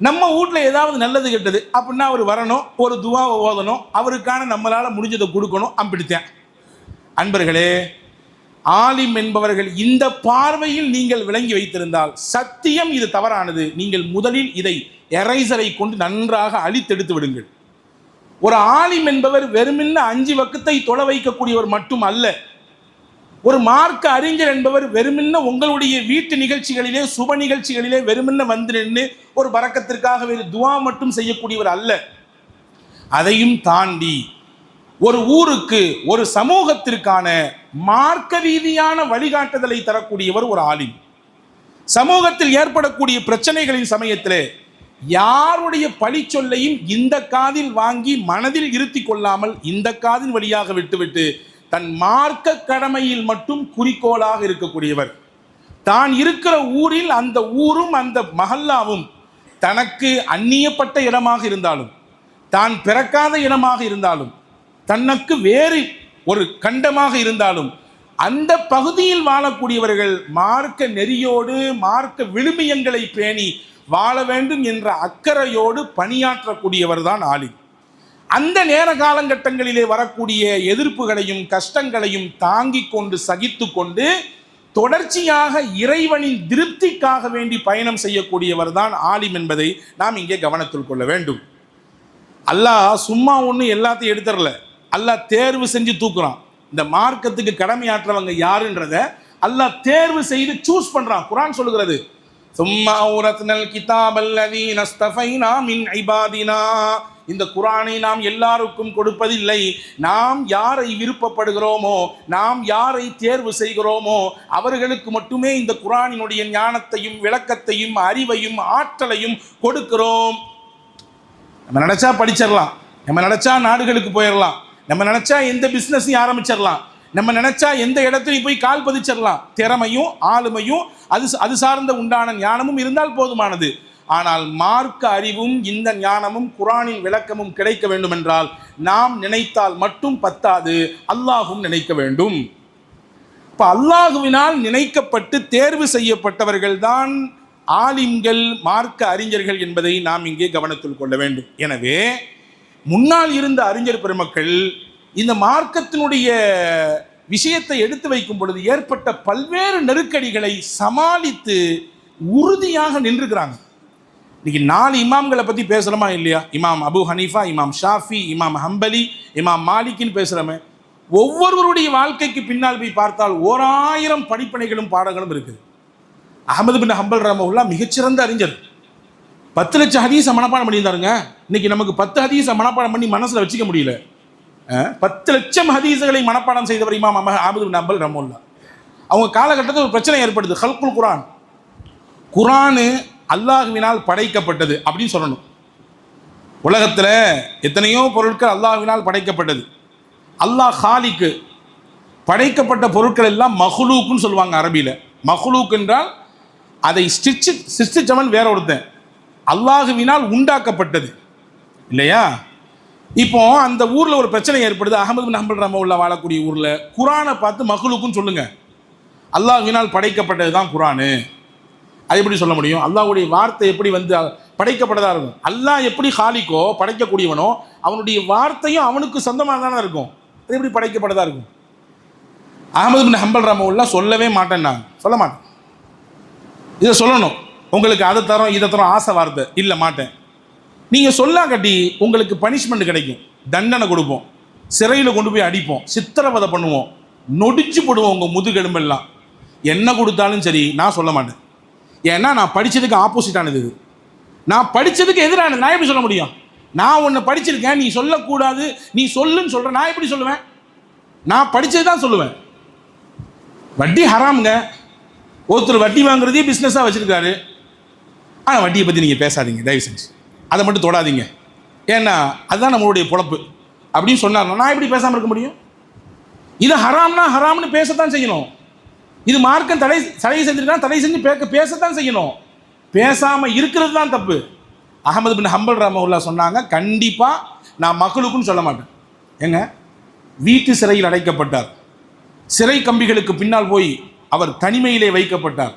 நம்ம வீட்டில் ஏதாவது நல்லது கெட்டது அப்படின்னா அவர் வரணும், ஒரு துவாவை ஓதணும், அவருக்கான நம்மளால் முடிஞ்சதை கொடுக்கணும், அம்பிடுத்தேன். அன்பர்களே, ஆலிம் என்பவர்கள் இந்த பார்வையில் நீங்கள் விளங்கி வைத்திருந்தால் சத்தியம் இது தவறானது. நீங்கள் முதலில் இதை எரைசரை கொண்டு நன்றாக அழித்தெடுத்து விடுங்கள். ஒரு ஆலிம் என்பவர் வெறுமின்ன 5 வக்தை தொலை வைக்கக்கூடியவர் மட்டும் அல்ல. ஒரு மார்க்க அறிஞர் என்பவர் வெறுமின்ன உங்களுடைய வீட்டு நிகழ்ச்சிகளிலே, சுப நிகழ்ச்சிகளிலே வெறுமின்ன நின்று ஒரு பரக்கத்திற்காக வேறு துவா மட்டும் செய்யக்கூடியவர் அல்ல. அதையும் தாண்டி ஒரு ஊருக்கு, ஒரு சமூகத்திற்கான மார்க்க ரீதியான வழிகாட்டுதலை தரக்கூடியவர் ஒரு ஆலிம். சமூகத்தில் ஏற்படக்கூடிய பிரச்சனைகளின் சமயத்திலே யாருடைய பழிச்சொல்லையும் இந்த காதில் வாங்கி மனதில் இருத்தி கொள்ளாமல் இந்த காதின் வழியாக விட்டுவிட்டு தன் மார்க்க கடமையில் மட்டும் குறிக்கோளாக இருக்கக்கூடியவர். தான் இருக்கிற ஊரில் அந்த ஊரும் அந்த மஹல்லாவும் தனக்கு அந்நியப்பட்ட இடமாக இருந்தாலும், தான் பிறக்காத இடமாக இருந்தாலும், தனக்கு வேறு ஒரு கண்டமாக இருந்தாலும், அந்த பகுதியில் வாழக்கூடியவர்கள் மார்க்க நெறியோடு, மார்க்க விழுமியங்களை பேணி வாழ வேண்டும் என்ற அக்கறையோடு பணியாற்றக்கூடியவர் தான் ஆலிம். அந்த நேர காலகட்டங்களிலே வரக்கூடிய எதிர்ப்புகளையும் கஷ்டங்களையும் தாங்கிக் கொண்டு சகித்து கொண்டு தொடர்ச்சியாக இறைவனின் திருப்திக்காக வேண்டி பயணம் செய்யக்கூடியவர் தான் ஆலிம் என்பதை நாம் இங்கே கவனத்தில் கொள்ள வேண்டும். அல்லாஹ் சும்மா ஒன்று எல்லாத்தையும் எடுத்துடல, அல்லாஹ் தேர்வு செஞ்சு தூக்குறான். இந்த மார்க்கத்துக்கு கடமையாற்றவங்க யாருன்றத அல்லாஹ் தேர்வு செய்து சூஸ் பண்றான். குர்ஆன் சொல்லுகிறது, சும்மா ஊரத்னல் கிதாபல்லதீன ஸ்தஃபைனா மின் இபாதினா. இந்த குர்ஆனை நாம் எல்லாருக்கும் கொடுப்பதில்லை. நாம் யாரை விருப்பப்படுகிறோமோ, நாம் யாரை தேர்வு செய்கிறோமோ அவர்களுக்கு மட்டுமே இந்த குர்ஆனினுடைய ஞானத்தையும் விளக்கத்தையும் அறிவையும் ஆற்றலையும் கொடுக்கிறோம். நம்ம நினைச்சா படிச்சிடலாம், நம்ம நினைச்சா நாடுகளுக்கு போயிடலாம், நம்ம நினைச்சா எந்த பிஸ்னஸையும் ஆரம்பிச்சிடலாம், நம்ம நினைச்சா எந்த இடத்துலையும் போய் கால் பதிச்சிடலாம். திறமையும் ஆளுமையும் அது சார்ந்த உண்டான ஞானமும் இருந்தால் போதுமானது. ஆனால் மார்க்க அறிவும் இந்த ஞானமும் குர்ஆனின் விளக்கமும் கிடைக்க வேண்டும் என்றால் நாம் நினைத்தால் மட்டும் பத்தாது, அல்லாஹும் நினைக்க வேண்டும். இப்போ அல்லாஹுவினால் நினைக்கப்பட்டு தேர்வு செய்யப்பட்டவர்கள் தான் ஆலிம்கள், மார்க்க அறிஞர்கள் என்பதை நாம் இங்கே கவனத்தில் கொள்ள வேண்டும். எனவே முன்னால் இருந்த அறிஞர் பெருமக்கள் இந்த மார்க்கத்தினுடைய விஷயத்தை எடுத்து வைக்கும் பொழுது ஏற்பட்ட பல்வேறு நெருக்கடிகளை சமாளித்து உறுதியாக நின்றுக்கிறாங்க. இன்னைக்கு 4 இமாம்களை பற்றி பேசுகிறோமா இல்லையா? இமாம் அபு ஹனீஃபா, இமாம் ஷாஃபி, இமாம் ஹம்பலி, இமாம் மாலிக்கின்னு பேசுகிறோமே. ஒவ்வொருவருடைய வாழ்க்கைக்கு பின்னால் போய் பார்த்தால் 1000 படிப்பனைகளும் பாடங்களும் இருக்குது. அஹமது பின் ஹம்பல் ரஹ்மத்துல்லாஹ் மிகச்சிறந்த அறிஞர். 10 லட்சம் ஹதீஸை மனப்பாடம் பண்ணியிருந்தாருங்க. இன்னைக்கு நமக்கு 10 ஹதீஸை மனப்பாடம் பண்ணி மனசில் வச்சுக்க முடியல. 10 லட்சம் ஹதீஸுகளை மனப்பாடம் செய்தவர் இமாம் அஹமது பின் ஹம்பல் ரஹ்மத்துல்லாஹ். அவங்க காலகட்டத்தில் ஒரு பிரச்சனை ஏற்படுது. ஹல்குல் குரான், குரானு அல்லாஹ்வினால் படைக்கப்பட்டது அப்படின்னு சொல்லணும். உலகத்தில் எத்தனையோ பொருட்கள் அல்லாஹ்வினால் படைக்கப்பட்டது. அல்லாஹ் ஹாலிக்கு, படைக்கப்பட்ட பொருட்கள் எல்லாம் மஹ்லூக்குன்னு சொல்லுவாங்க அரபியில். மஹ்லூக் என்றால் அதை சிருஷ்டிச்சவன் வேற ஒருத்தன், அல்லாஹுவினால் உண்டாக்கப்பட்டது இல்லையா? இப்போ அந்த ஊரில் ஒரு பிரச்சனை ஏற்படுது. அஹமது பின் ஹம்பல் ரஹ்மத்துல்லாஹ் வாழக்கூடிய ஊரில் குரானை பார்த்து மஹ்லூக்குன்னு சொல்லுங்க, அல்லாஹ்வினால் படைக்கப்பட்டது தான் குரானு. அது எப்படி சொல்ல முடியும்? அல்லாஹ்வுடைய வார்த்தை எப்படி வந்து படைக்கப்பட்டதாக இருக்கும்? அல்லாஹ் எப்படி ஹாலிக்கோ படைக்கக்கூடியவனோ அவனுடைய வார்த்தையும் அவனுக்கு சொந்தமாக தானே இருக்கும். அது எப்படி படைக்கப்பட்டதாக இருக்கும்? அஹமது பின் ஹம்பல் ரஹ்மத்துல்லாஹ் சொல்லவே மாட்டேன், நான் சொல்ல மாட்டேன். இதை சொல்லணும், உங்களுக்கு அதை தரோம் இதை தரோம் ஆசை வார்த்தை இல்லை, மாட்டேன். நீங்கள் சொல்லா கட்டி உங்களுக்கு பனிஷ்மெண்ட் கிடைக்கும், தண்டனை கொடுப்போம், சிறையில் கொண்டு போய் அடிப்போம், சித்திரவதை பண்ணுவோம், நொடிச்சு போடுவோம் உங்கள் முதுகெலும்பெல்லாம். என்ன கொடுத்தாலும் சரி நான் சொல்ல மாட்டேன். ஏன்னா நான் படித்ததுக்கு ஆப்போசிட்டானது இது, நான் படித்ததுக்கு எதிரானது. நான் எப்படி சொல்ல முடியும்? நான் ஒன்று படிச்சிருக்கேன், நீ சொல்லக்கூடாது, நீ சொல்லுன்னு சொல்கிற, நான் எப்படி சொல்லுவேன்? நான் படித்தது தான் சொல்லுவேன். வட்டி ஹராமுங்க. ஒருத்தர் வட்டி வாங்குறதே பிஸ்னஸாக வச்சுருக்காரு. ஆனால் வட்டியை பற்றி நீங்கள் பேசாதீங்க தயவு செஞ்சு, அதை மட்டும் தொடாதீங்க, ஏன்னா அதுதான் நம்மளுடைய பொழப்பு அப்படின்னு சொன்னார்னா நான் எப்படி பேசாமல் இருக்க முடியும்? இது ஹராம்னா ஹராம்னு பேசத்தான் செய்யணும். இது மார்க்கம் தடை செஞ்சிருக்கா, தடை செஞ்சு பேசத்தான் செய்யணும். பேசாமல் இருக்கிறது தான் தப்பு. அஹமது பின் ஹம்பல் ரஹ்மத்துல்லாஹ் சொன்னாங்க, கண்டிப்பாக நான் மகளுக்குன்னு சொல்ல மாட்டேன். ஏங்க, வீட்டு சிறையில் அடைக்கப்பட்டார், சிறை கம்பிகளுக்கு பின்னால் போய் அவர் தனிமையிலே வைக்கப்பட்டார்,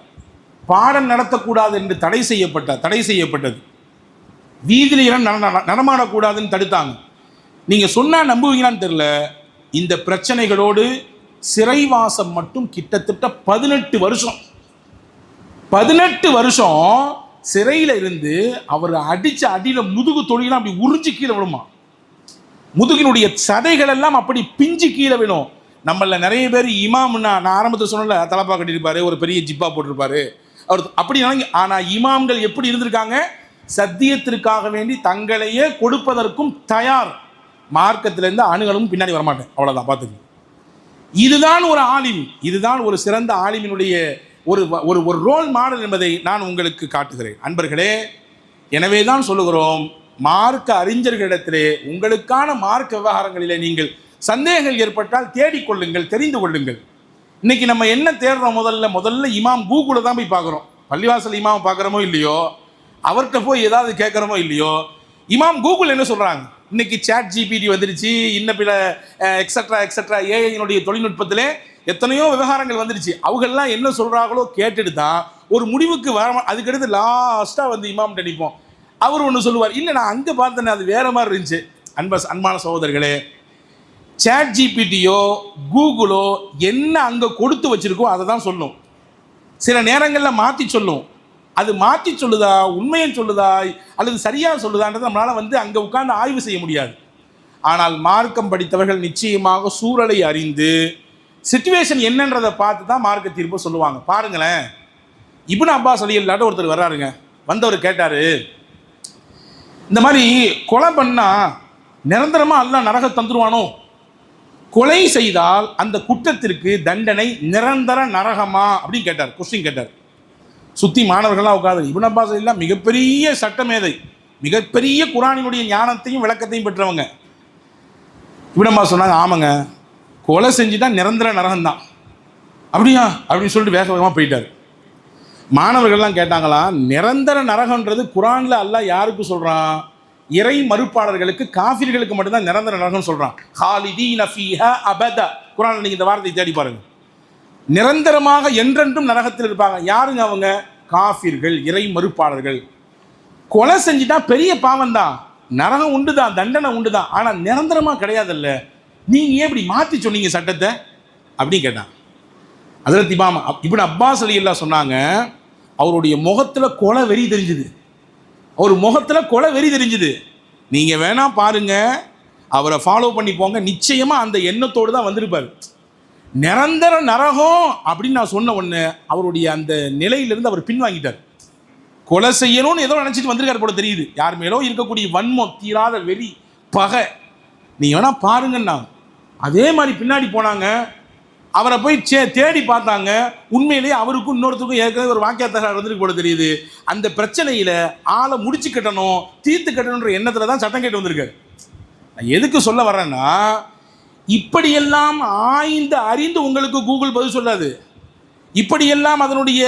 பாடம் நடத்தக்கூடாது என்று தடை செய்யப்பட்டது, வீதியில் நடமாடக்கூடாதுன்னு தடுத்தாங்க. நீங்கள் சொன்னால் நம்புவீங்களான்னு தெரியல, இந்த பிரச்சனைகளோடு சிறைவாசம் மட்டும் கிட்டத்தட்ட 18 வருஷம் சிறையில் இருந்து அவர் அடித்த அடியில் முதுகு தொழிலாம் அப்படி உறிஞ்சி கீழே விழுமா, முதுகினுடைய சதைகள் எல்லாம் அப்படி பிஞ்சு கீழே விழும். நம்மள நிறைய பேர் இமாம்னா, நான் ஆரம்பத்தில் சொன்னல தலப்பா கட்டியிருப்பாரு, ஒரு பெரிய ஜிப்பா போட்டிருப்பாரு அவர், அப்படி நினைங்க. ஆனால் இமாம்கள் எப்படி இருந்திருக்காங்க? சத்தியத்திற்காக வேண்டி தங்களையே கொடுப்பதற்கும் தயார். மார்க்கத்திலேருந்து அணுகளும் பின்னாடி வரமாட்டேன், அவ்வளோதான், பார்த்துக்கு. இதுதான் ஒரு ஆலிம், இதுதான் ஒரு சிறந்த ஆலிமினுடைய ஒரு ஒரு ரோல் மாடல் என்பதை நான் உங்களுக்கு காட்டுகிறேன். அன்பர்களே, எனவே தான் சொல்லுகிறோம், மார்க்க அறிஞர்களிடத்திலே உங்களுக்கான மார்க்க விவகாரங்களிலே நீங்கள் சந்தேகங்கள் ஏற்பட்டால் தேடிக்கொள்ளுங்கள், தெரிந்து கொள்ளுங்கள். இன்னைக்கு நம்ம என்ன தேடுறோம்? முதல்ல இமாம் கூகுளை தான் போய் பார்க்குறோம். பள்ளிவாசல் இமாம் பார்க்குறோமோ இல்லையோ, அவர்கிட்ட போய் ஏதாவது கேட்குறோமோ இல்லையோ, இமாம் கூகுள் என்ன சொல்கிறாங்க? இன்னைக்கு சாட் ஜிபிடி வந்துருச்சு, இன்னும் பிற எக்ஸட்ரா ஏஐனுடைய தொழில்நுட்பத்திலே எத்தனையோ விவகாரங்கள் வந்துருச்சு. அவங்கெல்லாம் என்ன சொல்கிறாங்களோ கேட்டுட்டு தான் ஒரு முடிவுக்கு வர. அதுக்கடுத்து லாஸ்ட்டாக வந்து இமாம் நினைப்போம், அவர் ஒன்று சொல்லுவார், இல்லை நான் அங்கே பார்த்தேன் அது வேறு மாதிரி இருந்துச்சு. அன்பான சகோதரர்களே, சாட் ஜிபிடியோ கூகுளோ என்ன அங்கே கொடுத்து வச்சுருக்கோ அதை தான் சொல்லும். சில நேரங்களில் மாற்றி சொல்லும். அது மாற்றி சொல்லுதா, உண்மையை சொல்லுதா, அல்லது சரியாக சொல்லுதான்றது நம்மளால் வந்து அங்கே உட்கார்ந்து ஆய்வு செய்ய முடியாது. ஆனால் மார்க்கம் படித்தவர்கள் நிச்சயமாக சூழலை அறிந்து சிச்சுவேஷன் என்னன்றதை பார்த்து தான் மார்க்க தீர்ப்பு சொல்லுவாங்க. பாருங்களேன், இப்னு அப்பாஸ் ரலியல்லாஹு ஒருத்தர் வர்றாருங்க. வந்தவர் கேட்டார், இந்த மாதிரி கொலை பண்ணால் நிரந்தரமாக அல்லாஹ் நரகம் தந்துருவானோ? கொலை செய்தால் அந்த குற்றத்திற்கு தண்டனை நிரந்தர நரகமா அப்படின்னு கேட்டார். கொஸ்டின் கேட்டார். சுற்றி மாணவர்கள்லாம் உட்காந்து. இப்னு அப்பாஸ் ரலியல்லாஹு மிகப்பெரிய சட்டமேதை, மிகப்பெரிய குரானினுடைய ஞானத்தையும் விளக்கத்தையும் பெற்றவங்க. இப்னு அப்பாஸ் சொன்னாங்க, ஆமாங்க, கொலை செஞ்சுட்டா நிரந்தர நரகம்தான். அப்படியா அப்படின்னு சொல்லிட்டு வேக வேகமாக போயிட்டார். மாணவர்கள்லாம் கேட்டாங்களா, நிரந்தர நரகன்றது குரானில் அல்லாஹ் யாருக்கு சொல்கிறான்? இறை மறுப்பாளர்களுக்கு, காஃபிர்களுக்கு மட்டும்தான் நிரந்தர நரகம் சொல்கிறான். ஹாலிதீன ஃபீஹா அபதா. குரானில் நீங்கள் இந்த வார்த்தையை தேடி பாருங்க. நிரந்தரமாக என்றென்றும் நரகத்தில் இருப்பாங்க. யாருங்க அவங்க? காஃபிர்கள், இறை மறுப்பாளர்கள். கொலை செஞ்சுட்டா பெரிய பாவம் தான், நரகம் உண்டு தான், தண்டனை உண்டு தான், ஆனால் நிரந்தரமாக கிடையாதுல்ல, நீங்கள் ஏன் இப்படி மாற்றி சொன்னீங்க சட்டத்தை அப்படின்னு கேட்டான். ஹஜ்ரத் இப்னு அப்பாஸ் ரலியல்லாஹு சொன்னாங்க, அவருடைய முகத்தில் கொலை வெறி தெரிஞ்சுது. அவர் முகத்தில் கொலை வெறி தெரிஞ்சுது. நீங்கள் வேணா பாருங்க, அவரை ஃபாலோ பண்ணி போங்க, நிச்சயமாக அந்த எண்ணத்தோடு தான் வந்திருப்பார். நிரந்தர நரகம் அப்படின்னு நான் சொன்ன உடனே அவருடைய அந்த நிலையிலிருந்து அவர் பின்வாங்கிட்டார். கொலை செய்யணும்னு ஏதோ நினச்சிட்டு வந்திருக்காரு போல தெரியுது. யார் மேலோ இருக்கக்கூடிய வன்மம், தீராத வெறி, பகை. நீங்கள் வேணா பாருங்கன்னா அதே மாதிரி பின்னாடி போனாங்க. அவரை போய் தேடி பார்த்தாங்க. உண்மையிலேயே அவருக்கும் இன்னொருத்தருக்கும் ஏற்கனவே ஒரு வாக்கியத்தகராறு வந்துருக்கு போல தெரியுது. அந்த பிரச்சனையில் ஆளை முடிச்சு கட்டணும், தீர்த்து கட்டணுன்ற எண்ணத்தில் தான் சட்டம் கேட்டு வந்திருக்காரு. நான் எதுக்கு சொல்ல வர்றேன்னா, இப்படியெல்லாம் ஆய்ந்து அறிந்து உங்களுக்கு கூகுள் பதில் சொல்லாது. இப்படியெல்லாம் அதனுடைய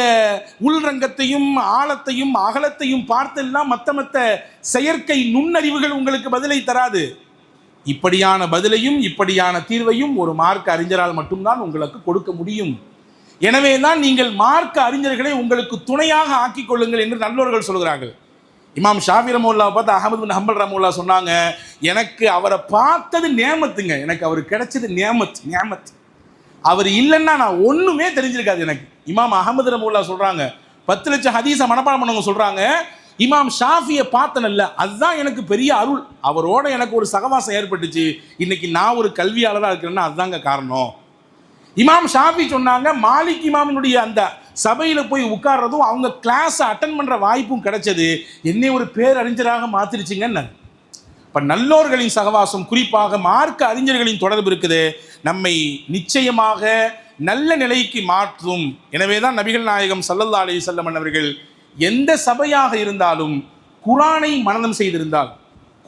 உள்ரங்கத்தையும் ஆழத்தையும் அகலத்தையும் பார்த்தெல்லாம் மற்ற செயற்கை நுண்ணறிவுகள் உங்களுக்கு பதிலை தராது. இப்படியான பதிலையும் இப்படியான தீர்வையும் ஒரு மார்க்க அறிஞரால் மட்டும்தான் உங்களுக்கு கொடுக்க முடியும். எனவே தான் நீங்கள் மார்க்க அறிஞர்களை உங்களுக்கு துணையாக ஆக்கிக் கொள்ளுங்கள் என்று நல்லவர்கள் சொல்கிறார்கள். இமாம் ஷாஃபி ரஹ்மத்துல்லாஹி பார்த்து அஹமது பின் ஹம்பல் ரஹ்மத்துல்லாஹி சொன்னாங்க, எனக்கு அவரை பார்த்தது நேமத்துங்க, எனக்கு அவர் கிடைச்சது நேமத். அவர் இல்லைன்னா நான் ஒன்றுமே தெரிஞ்சிருக்காது எனக்கு. இமாம் அஹமது ரஹ்மத்துல்லாஹி சொல்கிறாங்க, 10 லட்சம் ஹதீஸை மனப்பாடம் பண்ணவங்க சொல்கிறாங்க, இமாம் ஷாஃபியை பார்த்தனல்ல அதுதான் எனக்கு பெரிய அருள். அவரோட எனக்கு ஒரு சகவாசம் ஏற்பட்டுச்சு. இன்னைக்கு நான் ஒரு கல்வியாளராக இருக்கிறேன்னா அதுதாங்க காரணம். இமாம் ஷாஃபி சொன்னாங்க, மாலிக் இமாமினுடைய அந்த சபையில் போய் உட்கார்றதும் அவங்க கிளாஸை அட்டன் பண்ணுற வாய்ப்பும் கிடைச்சது என்னை ஒரு பேரறிஞராக மாற்றிருச்சுங்கன்னு. இப்போ நல்லோர்களின் சகவாசம், குறிப்பாக மார்க்க அறிஞர்களின் தொடர்பு இருக்குது, நம்மை நிச்சயமாக நல்ல நிலைக்கு மாற்றும். எனவே தான் நபிகள் நாயகம் ஸல்லல்லாஹு அலைஹி வஸல்லம் அவர்கள் எந்த சபையாக இருந்தாலும் குரானை மனனம் செய்திருந்தால்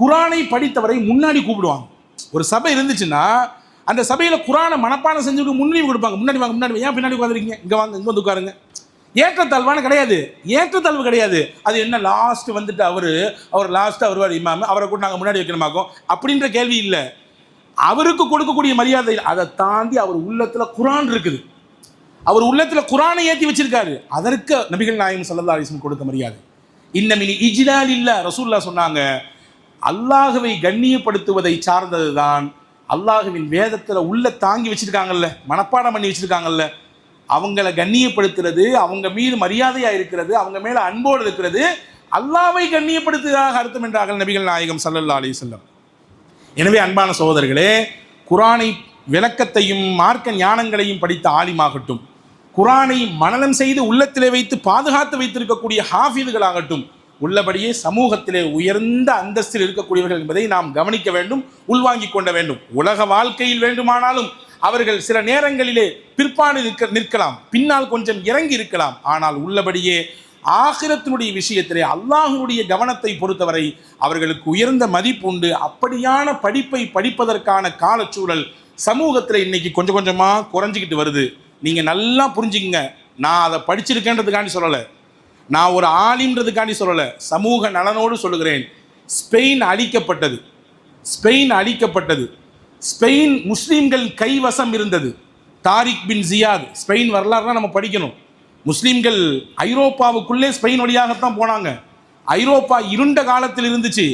குரானை படித்தவரை முன்னாடி கூப்பிடுவாங்க. ஒரு சபை இருந்துச்சுன்னா அந்த சபையில் குரானை மனப்பாடம் செஞ்சு முன்னுரிமை கொடுப்பாங்க. முன்னாடி வாங்க, முன்னாடி ஏன் பின்னாடி உட்காந்துருக்கீங்க, இங்கே வாங்க, இங்கே வந்து உட்காருங்க. ஏற்றத்தாழ்வான கிடையாது, ஏற்றத்தாழ்வு கிடையாது. அது என்ன லாஸ்ட் வந்துட்டு அவர் லாஸ்ட்டாக வருவார் இமாம், அவரை கூட நாங்கள் முன்னாடி வைக்கணுமாக்கும் அப்படின்ற கேள்வி இல்லை. அவருக்கு கொடுக்கக்கூடிய மரியாதை அதை தாண்டி அவர் உள்ளத்தில் குரான் இருக்குது. அவர் உள்ளத்தில் குரானை ஏற்றி வச்சிருக்காரு. அதற்கு நபிகள் நாயகம் ஸல்லல்லாஹு அலைஹி வஸல்லம் கொடுத்த மரியாதை. இன்னமினி இஜ்லால் இல்ல, ரசூலுல்லாஹ் சொன்னாங்க, அல்லாஹ்வை கண்ணியப்படுத்துவதை சார்ந்தது தான் அல்லாஹ்வின் வேதத்தில் உள்ள தாங்கி வச்சிருக்காங்கல்ல, மனப்பாடம் பண்ணி வச்சிருக்காங்கல்ல, அவங்கள கண்ணியப்படுத்துறது, அவங்க மீது மரியாதையாக இருக்கிறது, அவங்க மேலே அன்போடு இருக்கிறது அல்லாஹ்வை கண்ணியப்படுத்துவதாக அர்த்தம் என்றார்கள் நபிகள் நாயகம் ஸல்லல்லாஹு அலைஹி வஸல்லம். எனவே அன்பான சகோதரர்களே, குரானை விளக்கத்தையும் மார்க்க ஞானங்களையும் படித்த ஆலிமாகட்டும், குரானை மனனம் செய்து உள்ளத்திலே வைத்து பாதுகாத்து வைத்திருக்கக்கூடிய ஹாஃபிதுகளாகட்டும், உள்ளபடியே சமூகத்திலே உயர்ந்த அந்தஸ்தில் இருக்கக்கூடியவர்கள் என்பதை நாம் கவனிக்க வேண்டும், உள்வாங்கிக் கொள்ள வேண்டும். உலக வாழ்க்கையில் வேண்டுமானாலும் அவர்கள் சில நேரங்களிலே பிற்பாடு நிற்கலாம், பின்னால் கொஞ்சம் இறங்கி இருக்கலாம். ஆனால் உள்ளபடியே ஆகிரத்தினுடைய விஷயத்திலே அல்லாஹ்வுடைய கவனத்தை பொறுத்தவரை அவர்களுக்கு உயர்ந்த மதிப்பு உண்டு. அப்படியான படிப்பை படிப்பதற்கான காலச்சூழல் சமூகத்தில் இன்னைக்கு கொஞ்சம் கொஞ்சமாக குறைஞ்சிக்கிட்டு வருது. நீங்கள் நல்லா புரிஞ்சுக்கங்க, நான் அதை படிச்சிருக்கேன்றதுக்காண்டி சொல்லலை, நான் ஒரு ஆலிம்ன்றதுக்காண்டி சொல்லலை, சமூக நலனோடு சொல்லுகிறேன். ஸ்பெயின் அழிக்கப்பட்டது. ஸ்பெயின் முஸ்லீம்கள் கைவசம் இருந்தது. தாரிக் பின் ஜியாத், ஸ்பெயின் வரலாறுலாம் நம்ம படிக்கணும். முஸ்லீம்கள் ஐரோப்பாவுக்குள்ளே ஸ்பெயின் வழியாகத்தான் போனாங்க. ஐரோப்பா இருண்ட காலத்தில் இருந்துச்சு.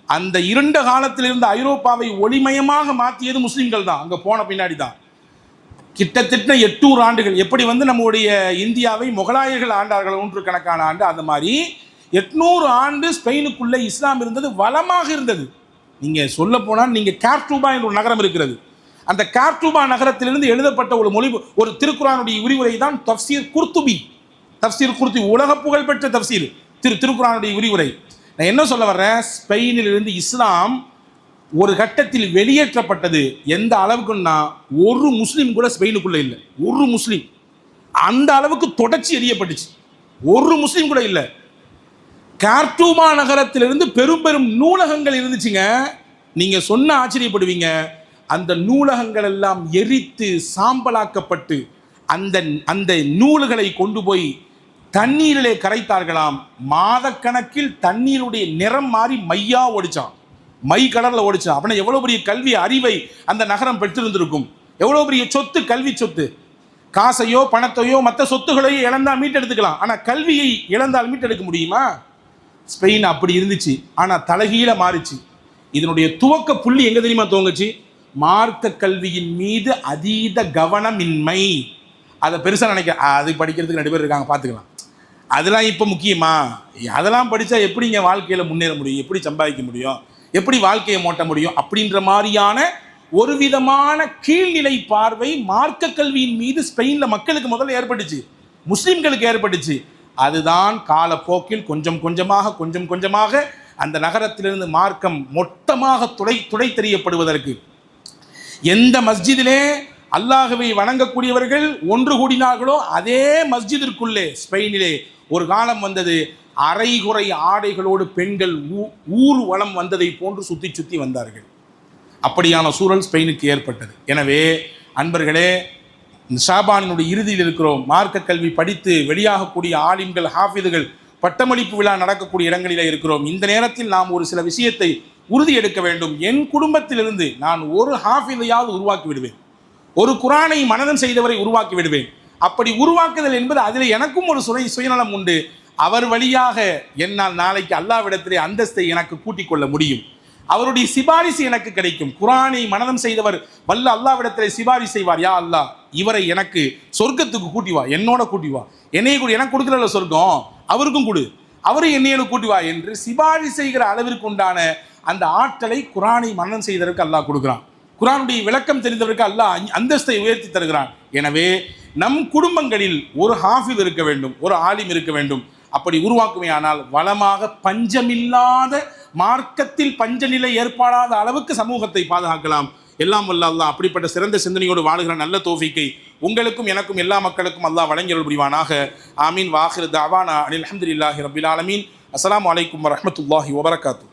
அந்த இருண்ட காலத்தில் இருந்த ஐரோப்பாவை ஒளிமயமாக மாற்றியது முஸ்லீம்கள் தான். அங்கே போன பின்னாடி தான் கிட்டத்தட்ட 800 ஆண்டுகள், எப்படி நம்முடைய இந்தியாவை முகலாயர்கள் ஆண்டார்கள் 100 கணக்கான ஆண்டு, அந்த மாதிரி 800 ஆண்டு ஸ்பெயினுக்குள்ளே இஸ்லாம் இருந்தது, வளமாக இருந்தது. நீங்கள் சொல்ல போனால், நீங்கள் கார்டூபா என்ற ஒரு நகரம் இருக்கிறது. அந்த கார்டூபா நகரத்திலிருந்து எழுதப்பட்ட ஒரு திருக்குரானுடைய விரிவுரை தான் தஃப்சீர் குர்துபி. உலக புகழ்பெற்ற தஃப்சீர் திருக்குரானுடைய விரிவுரை. நான் என்ன சொல்ல வர்றேன், ஸ்பெயினிலிருந்து இஸ்லாம் ஒரு கட்டத்தில் வெளியேற்றப்பட்டது. எந்த அளவுக்குன்னா, ஒரு முஸ்லீம் கூட ஸ்பெயினுக்குள்ளே இல்லை. ஒரு முஸ்லீம், அந்த அளவுக்கு தொடர்ச்சி எறியப்பட்டுச்சு. ஒரு முஸ்லீம் கூட இல்லை. கார்டூபா நகரத்திலிருந்து பெரும் பெரும் நூலகங்கள் இருந்துச்சுங்க. நீங்கள் சொன்ன ஆச்சரியப்படுவீங்க. அந்த நூலகங்கள் எல்லாம் எரித்து சாம்பலாக்கப்பட்டு அந்த நூல்களை கொண்டு போய் தண்ணீரிலே கரைத்தார்களாம். மாதக்கணக்கில் தண்ணீருடைய நிறம் மாறி மையா ஓடிச்சான், மை கடலில் ஓடிச்சான். அப்படின்னா எவ்வளோ பெரிய கல்வி அறிவை அந்த நகரம் பெற்றிருந்திருக்கும், எவ்வளோ பெரிய சொத்து, கல்வி சொத்து. காசையோ பணத்தையோ மற்ற சொத்துக்களையோ இழந்தால் மீட்டெடுத்துக்கலாம், ஆனால் கல்வியை இழந்தால் மீட்டெடுக்க முடியுமா? ஸ்பெயின் அப்படி இருந்துச்சு. ஆனால் தலைகீழ மாறிச்சு. இதனுடைய துவக்க புள்ளி எங்கே தெரியுமா துவங்குச்சு? மார்க்க கல்வியின் மீது அதீத கவனமின்மை. அதை பெருசாக நினைக்க, அது படிக்கிறதுக்கு 2 பேர் இருக்காங்க பார்த்துக்கலாம், அதெல்லாம் இப்போ முக்கியமா? அதெல்லாம் படித்தா எப்படிங்க வாழ்க்கையில் முன்னேற முடியும், எப்படி சம்பாதிக்க முடியும், எப்படி வாழ்க்கையை மோட்ட முடியும் அப்படின்ற மாதிரியான ஒரு விதமான கீழ்நிலை பார்வை மார்க்க கல்வியின் மீது ஸ்பெயினில் மக்களுக்கு முதல்ல ஏற்பட்டுச்சு, முஸ்லிம்களுக்கு ஏற்பட்டுச்சு. அதுதான் காலப்போக்கில் கொஞ்சம் கொஞ்சமாக அந்த நகரத்திலிருந்து மார்க்கம் மொத்தமாக துடை தெரியப்படுவதற்கு, எந்த மஸ்ஜிதிலே அல்லாஹ்வை வணங்கக்கூடியவர்கள் ஒன்று கூடினார்களோ அதே மஸ்ஜிதிற்குள்ளே ஸ்பெயினிலே ஒரு காலம் வந்தது, அரைகுறை ஆடைகளோடு பெண்கள் ஊர் வளம் வந்ததை போன்று சுற்றி வந்தார்கள். அப்படியான சூழல் ஸ்பெயினுக்கு ஏற்பட்டது. எனவே அன்பர்களே, ஷாபானினுடைய இறுதியில் இருக்கிறோம். மார்க்க கல்வி படித்து வெளியாகக்கூடிய ஆலிம்கள், ஹாஃபிதுகள், பட்டமளிப்பு விழா நடக்கக்கூடிய இடங்களிலே இருக்கிறோம். இந்த நேரத்தில் நாம் ஒரு சில விஷயத்தை உறுதி எடுக்க வேண்டும். என் குடும்பத்திலிருந்து நான் ஒரு ஹாஃபிதையாவது உருவாக்கி விடுவேன், ஒரு குரானை மனனம் செய்தவரை உருவாக்கி விடுவேன். அப்படி உருவாக்குதல் என்பது அதில் எனக்கும் ஒரு சுயநலம் உண்டு. அவர் வழியாக என்னால் நாளைக்கு அல்லாஹ்விடத்திலே அந்தஸ்தை எனக்கு கூட்டிக் கொள்ள முடியும், அவருடைய சிபாரிசு எனக்கு கிடைக்கும். குரானை மனனம் செய்தவர் வல்ல அல்லாஹ்விடத்திலே சிபாரிசு செய்வார், யா அல்லாஹ் இவரை எனக்கு சொர்க்கத்துக்கு கூட்டிவா, என்னோட கூட்டிவா, என்னைய கூட எனக்கு கொடுக்கல சொர்க்கம், அவருக்கும் கொடு, அவரை என்னையோட கூட்டிவா என்று சிபாரிசு செய்கிற அளவிற்கு உண்டான அந்த ஆற்றலை குரானை மனனம் செய்ததற்கு அல்லாஹ் கொடுக்குறான். குரானுடைய விளக்கம் தெரிந்தவருக்கு அல்லாஹ் அந்தஸ்தை உயர்த்தி தருகிறான். எனவே நம் குடும்பங்களில் ஒரு ஹாஃபிஸ் இருக்க வேண்டும், ஒரு ஆலிம் இருக்க வேண்டும். அப்படி உருவாக்குமையானால் வளமாக பஞ்சமில்லாத, மார்க்கத்தில் பஞ்சநிலை ஏற்படாத அளவுக்கு சமூகத்தை பாதுகாக்கலாம். எல்லாம் வல்ல அல்லாஹ் அப்படிப்பட்ட சிறந்த சிந்தனையோடு வாழுகிற நல்ல தௌஃபீக்கை உங்களுக்கும் எனக்கும் எல்லா மக்களுக்கும் அல்லாஹ் வழங்கியருள் புரிவானாக. ஆமீன். வாஹிர் தஅவானா அனில் ஹம்துலில்லாஹி ரப்பில் ஆலமீன். அஸ்ஸலாமு அலைக்கும் வரஹ்மத்துல்லாஹி வபரகாத்துஹு.